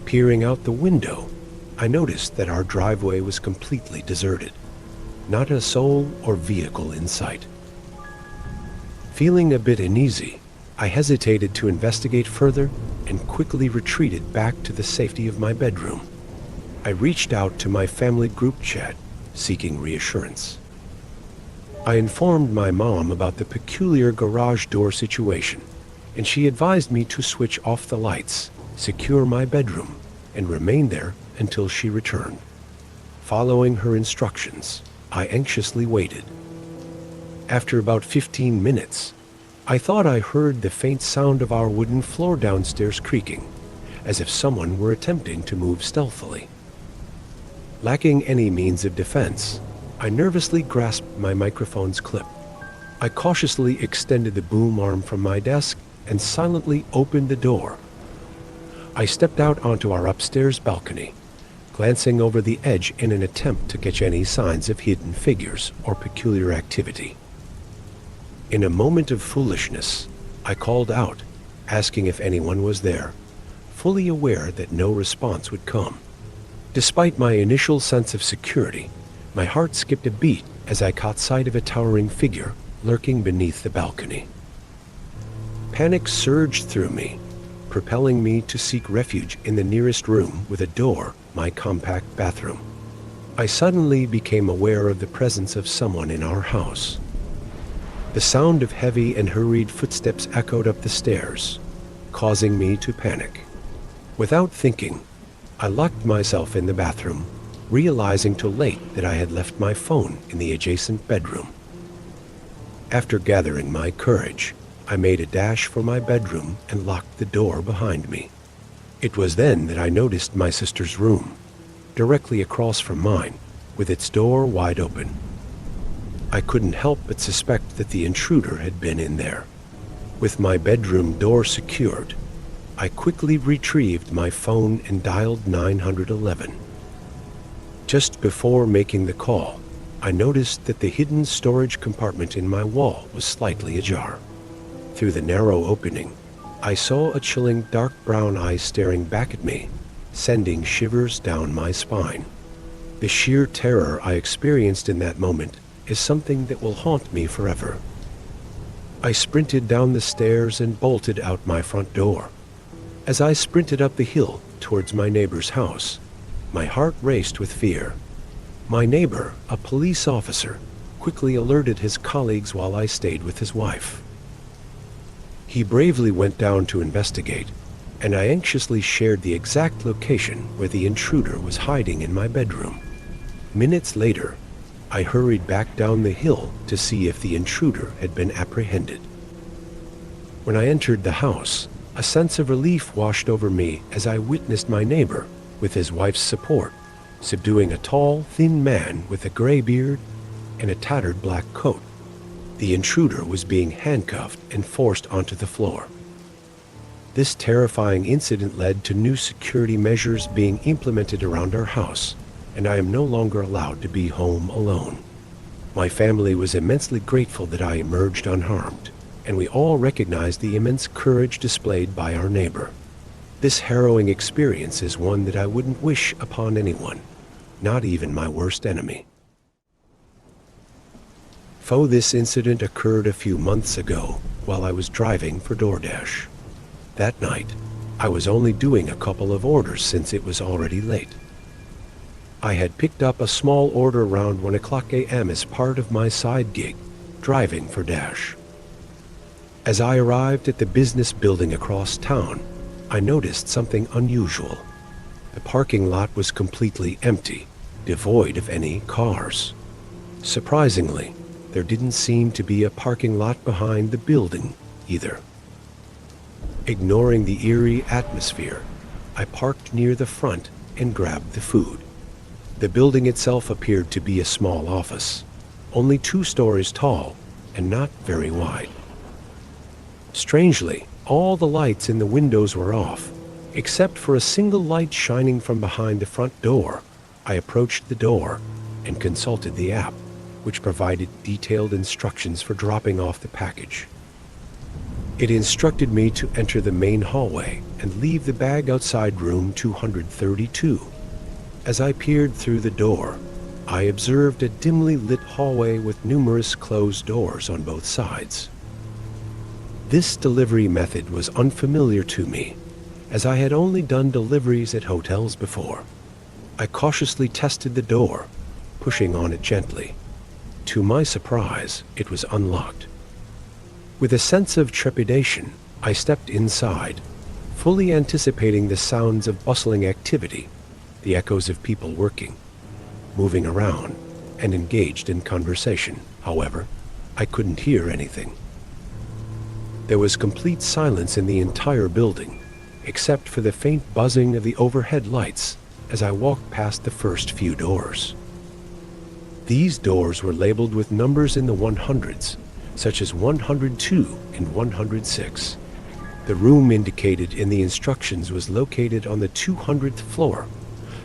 Peering out the window, I noticed that our driveway was completely deserted. Not a soul or vehicle in sight. Feeling a bit uneasy, I hesitated to investigate further and quickly retreated back to the safety of my bedroom. I reached out to my family group chat, seeking reassurance. I informed my mom about the peculiar garage door situation, and she advised me to switch off the lights, secure my bedroom, and remain there until she returned. Following her instructions, I anxiously waited. After about 15 minutes, I thought I heard the faint sound of our wooden floor downstairs creaking, as if someone were attempting to move stealthily. Lacking any means of defense, I nervously grasped my microphone's clip. I cautiously extended the boom arm from my desk and silently opened the door. I stepped out onto our upstairs balcony, glancing over the edge in an attempt to catch any signs of hidden figures or peculiar activity. In a moment of foolishness, I called out, asking if anyone was there, fully aware that no response would come. Despite my initial sense of security, my heart skipped a beat as I caught sight of a towering figure lurking beneath the balcony. Panic surged through me, propelling me to seek refuge in the nearest room with a door, my compact bathroom. I suddenly became aware of the presence of someone in our house. The sound of heavy and hurried footsteps echoed up the stairs, causing me to panic. Without thinking, I locked myself in the bathroom, realizing too late that I had left my phone in the adjacent bedroom. After gathering my courage, I made a dash for my bedroom and locked the door behind me. It was then that I noticed my sister's room, directly across from mine, with its door wide open. I couldn't help but suspect that the intruder had been in there. With my bedroom door secured, I quickly retrieved my phone and dialed 911. Just before making the call, I noticed that the hidden storage compartment in my wall was slightly ajar. Through the narrow opening, I saw a chilling dark brown eye staring back at me, sending shivers down my spine. The sheer terror I experienced in that moment is something that will haunt me forever. I sprinted down the stairs and bolted out my front door. As I sprinted up the hill towards my neighbor's house, my heart raced with fear. My neighbor, a police officer, quickly alerted his colleagues while I stayed with his wife. He bravely went down to investigate, and I anxiously shared the exact location where the intruder was hiding in my bedroom. Minutes later, I hurried back down the hill to see if the intruder had been apprehended. When I entered the house, a sense of relief washed over me as I witnessed my neighbor, with his wife's support, subduing a tall, thin man with a gray beard and a tattered black coat. The intruder was being handcuffed and forced onto the floor. This terrifying incident led to new security measures being implemented around our house, and I am no longer allowed to be home alone. My family was immensely grateful that I emerged unharmed, and we all recognized the immense courage displayed by our neighbor. This harrowing experience is one that I wouldn't wish upon anyone, not even my worst enemy. This incident occurred a few months ago while I was driving for DoorDash. That night, I was only doing a couple of orders since it was already late. I had picked up a small order around 1 o'clock a.m. as part of my side gig, driving for Dash. As I arrived at the business building across town, I noticed something unusual. The parking lot was completely empty, devoid of any cars. Surprisingly, there didn't seem to be a parking lot behind the building either. Ignoring the eerie atmosphere, I parked near the front and grabbed the food. The building itself appeared to be a small office, only 2 stories tall and not very wide. Strangely, all the lights in the windows were off, except for a single light shining from behind the front door. I approached the door and consulted the app, which provided detailed instructions for dropping off the package. It instructed me to enter the main hallway and leave the bag outside room 232. As I peered through the door, I observed a dimly lit hallway with numerous closed doors on both sides. This delivery method was unfamiliar to me, as I had only done deliveries at hotels before. I cautiously tested the door, pushing on it gently. To my surprise, it was unlocked. With a sense of trepidation, I stepped inside, fully anticipating the sounds of bustling activity, the echoes of people working, moving around, and engaged in conversation. However, I couldn't hear anything. There was complete silence in the entire building, except for the faint buzzing of the overhead lights as I walked past the first few doors. These doors were labeled with numbers in the 100s, such as 102 and 106. The room indicated in the instructions was located on the 200th floor,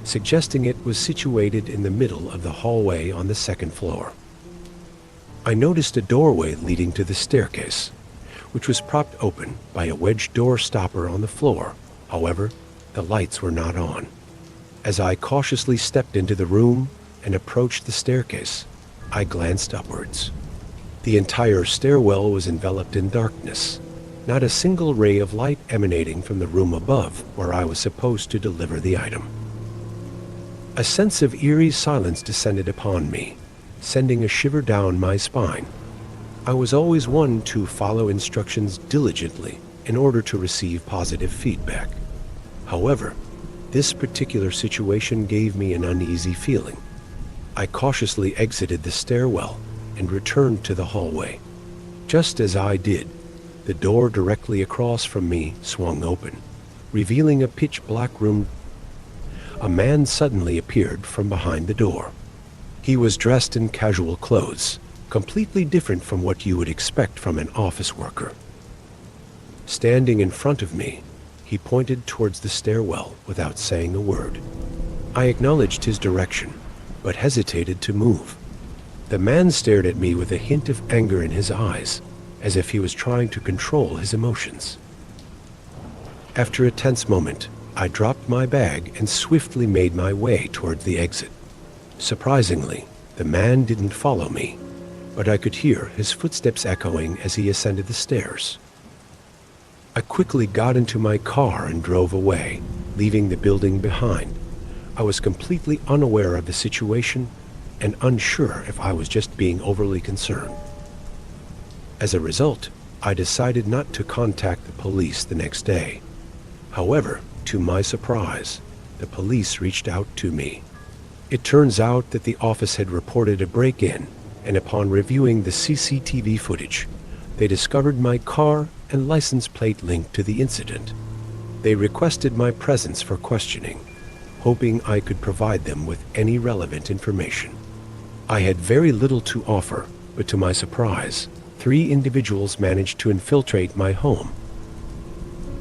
suggesting it was situated in the middle of the hallway on the 2nd floor. I noticed a doorway leading to the staircase, which was propped open by a wedged door stopper on the floor. However, the lights were not on. As I cautiously stepped into the room and approached the staircase, I glanced upwards. The entire stairwell was enveloped in darkness, not a single ray of light emanating from the room above where I was supposed to deliver the item. A sense of eerie silence descended upon me, sending a shiver down my spine. I was always one to follow instructions diligently in order to receive positive feedback. However, this particular situation gave me an uneasy feeling. I cautiously exited the stairwell and returned to the hallway. Just as I did, the door directly across from me swung open, revealing a pitch-black room. A man suddenly appeared from behind the door. He was dressed in casual clothes, completely different from what you would expect from an office worker. Standing in front of me, he pointed towards the stairwell without saying a word. I acknowledged his direction, but hesitated to move. The man stared at me with a hint of anger in his eyes, as if he was trying to control his emotions. After a tense moment, I dropped my bag and swiftly made my way toward the exit. Surprisingly, the man didn't follow me, but I could hear his footsteps echoing as he ascended the stairs. I quickly got into my car and drove away, leaving the building behind. I was completely unaware of the situation and unsure if I was just being overly concerned. As a result, I decided not to contact the police the next day. However, to my surprise, the police reached out to me. It turns out that the office had reported a break-in, and upon reviewing the CCTV footage, they discovered my car and license plate linked to the incident. They requested my presence for questioning, hoping I could provide them with any relevant information. I had very little to offer, But to my surprise, 3 individuals managed to infiltrate my home.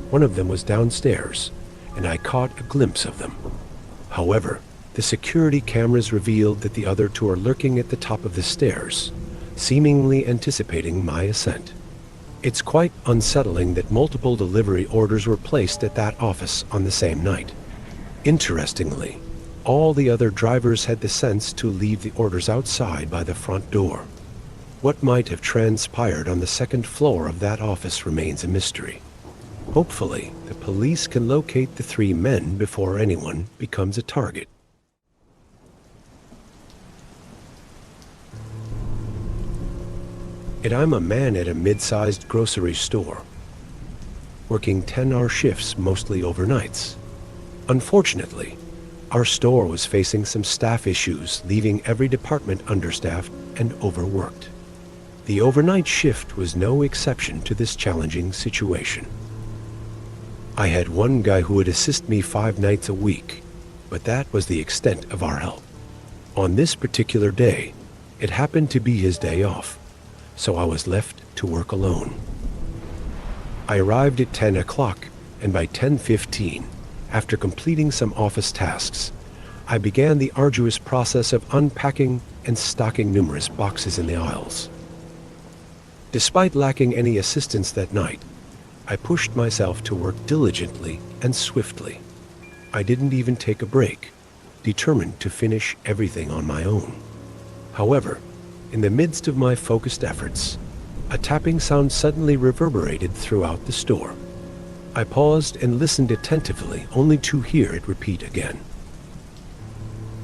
One of them was downstairs, and I caught a glimpse of them. However, the security cameras revealed that the other 2 are lurking at the top of the stairs, seemingly anticipating my ascent. It's quite unsettling that multiple delivery orders were placed at that office on the same night. Interestingly, all the other drivers had the sense to leave the orders outside by the front door. What might have transpired on the 2nd floor of that office remains a mystery. Hopefully, the police can locate the 3 men before anyone becomes a target. And I'm a man at a mid-sized grocery store, working 10-hour shifts, mostly overnights. Unfortunately, our store was facing some staff issues, leaving every department understaffed and overworked. The overnight shift was no exception to this challenging situation. I had one guy who would assist me 5 nights a week, but that was the extent of our help. On this particular day, it happened to be his day off, so I was left to work alone. I arrived at 10 o'clock, and by 10:15, after completing some office tasks, I began the arduous process of unpacking and stocking numerous boxes in the aisles. Despite lacking any assistance that night, I pushed myself to work diligently and swiftly. I didn't even take a break, determined to finish everything on my own. However, in the midst of my focused efforts, a tapping sound suddenly reverberated throughout the store. I paused and listened attentively, only to hear it repeat again.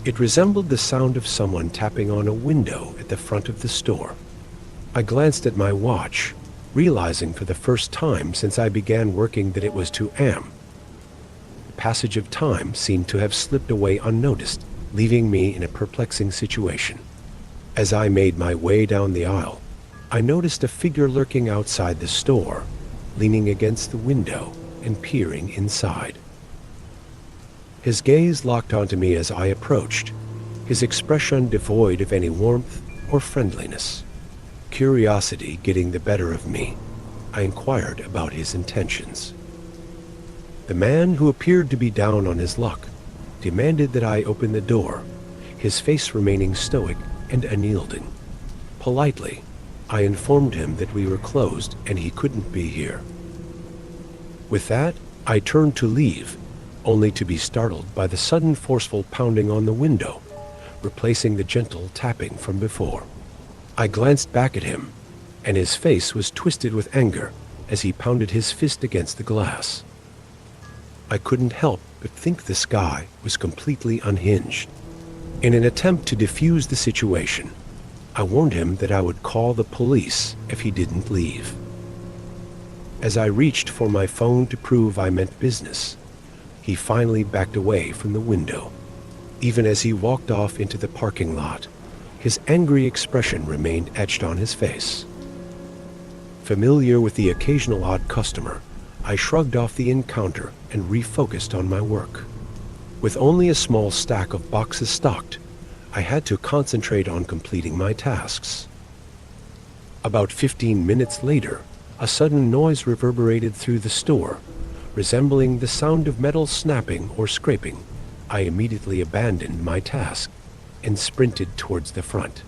It resembled the sound of someone tapping on a window at the front of the store. I glanced at my watch, realizing for the first time since I began working that it was 2 a.m. The passage of time seemed to have slipped away unnoticed, leaving me in a perplexing situation. As I made my way down the aisle, I noticed a figure lurking outside the store, leaning against the window and peering inside. His gaze locked onto me as I approached, his expression devoid of any warmth or friendliness. Curiosity getting the better of me, I inquired about his intentions. The man, who appeared to be down on his luck, demanded that I open the door, his face remaining stoic and unyielding. Politely, I informed him that we were closed and he couldn't be here. With that, I turned to leave, only to be startled by the sudden forceful pounding on the window, replacing the gentle tapping from before. I glanced back at him, and his face was twisted with anger as he pounded his fist against the glass. I couldn't help but think this guy was completely unhinged. In an attempt to defuse the situation, I warned him that I would call the police if he didn't leave. As I reached for my phone to prove I meant business, he finally backed away from the window. Even as he walked off into the parking lot, his angry expression remained etched on his face. Familiar with the occasional odd customer, I shrugged off the encounter and refocused on my work. With only a small stack of boxes stocked, I had to concentrate on completing my tasks. About 15 minutes later, a sudden noise reverberated through the store, resembling the sound of metal snapping or scraping. I immediately abandoned my task and sprinted towards the front.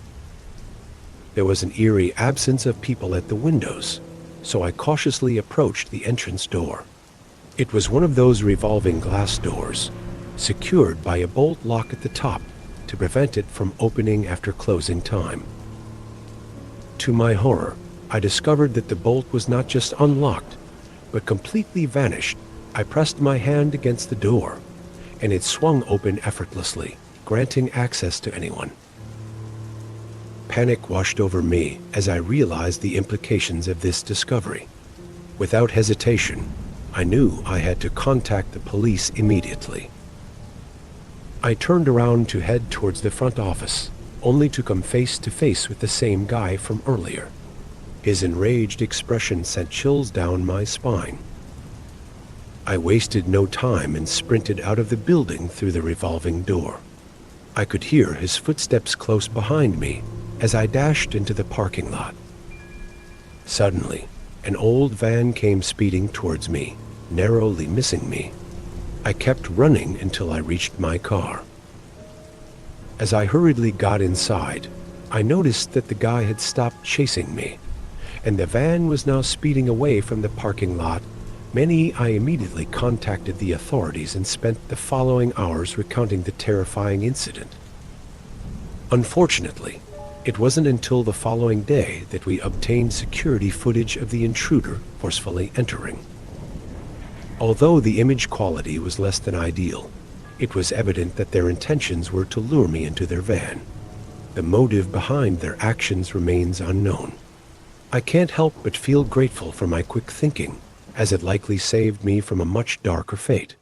There was an eerie absence of people at the windows, so I cautiously approached the entrance door. It was one of those revolving glass doors, secured by a bolt lock at the top to prevent it from opening after closing time. To my horror, I discovered that the bolt was not just unlocked, but completely vanished. I pressed my hand against the door, and it swung open effortlessly, granting access to anyone. Panic washed over me as I realized the implications of this discovery. Without hesitation, I knew I had to contact the police immediately. I turned around to head towards the front office, only to come face to face with the same guy from earlier. His enraged expression sent chills down my spine. I wasted no time and sprinted out of the building through the revolving door. I could hear his footsteps close behind me, as I dashed into the parking lot. Suddenly, an old van came speeding towards me, narrowly missing me. I kept running until I reached my car. As I hurriedly got inside, I noticed that the guy had stopped chasing me, and the van was now speeding away from the parking lot. I immediately contacted the authorities and spent the following hours recounting the terrifying incident. Unfortunately, it wasn't until the following day that we obtained security footage of the intruder forcefully entering. Although the image quality was less than ideal, it was evident that their intentions were to lure me into their van. The motive behind their actions remains unknown. I can't help but feel grateful for my quick thinking, as it likely saved me from a much darker fate.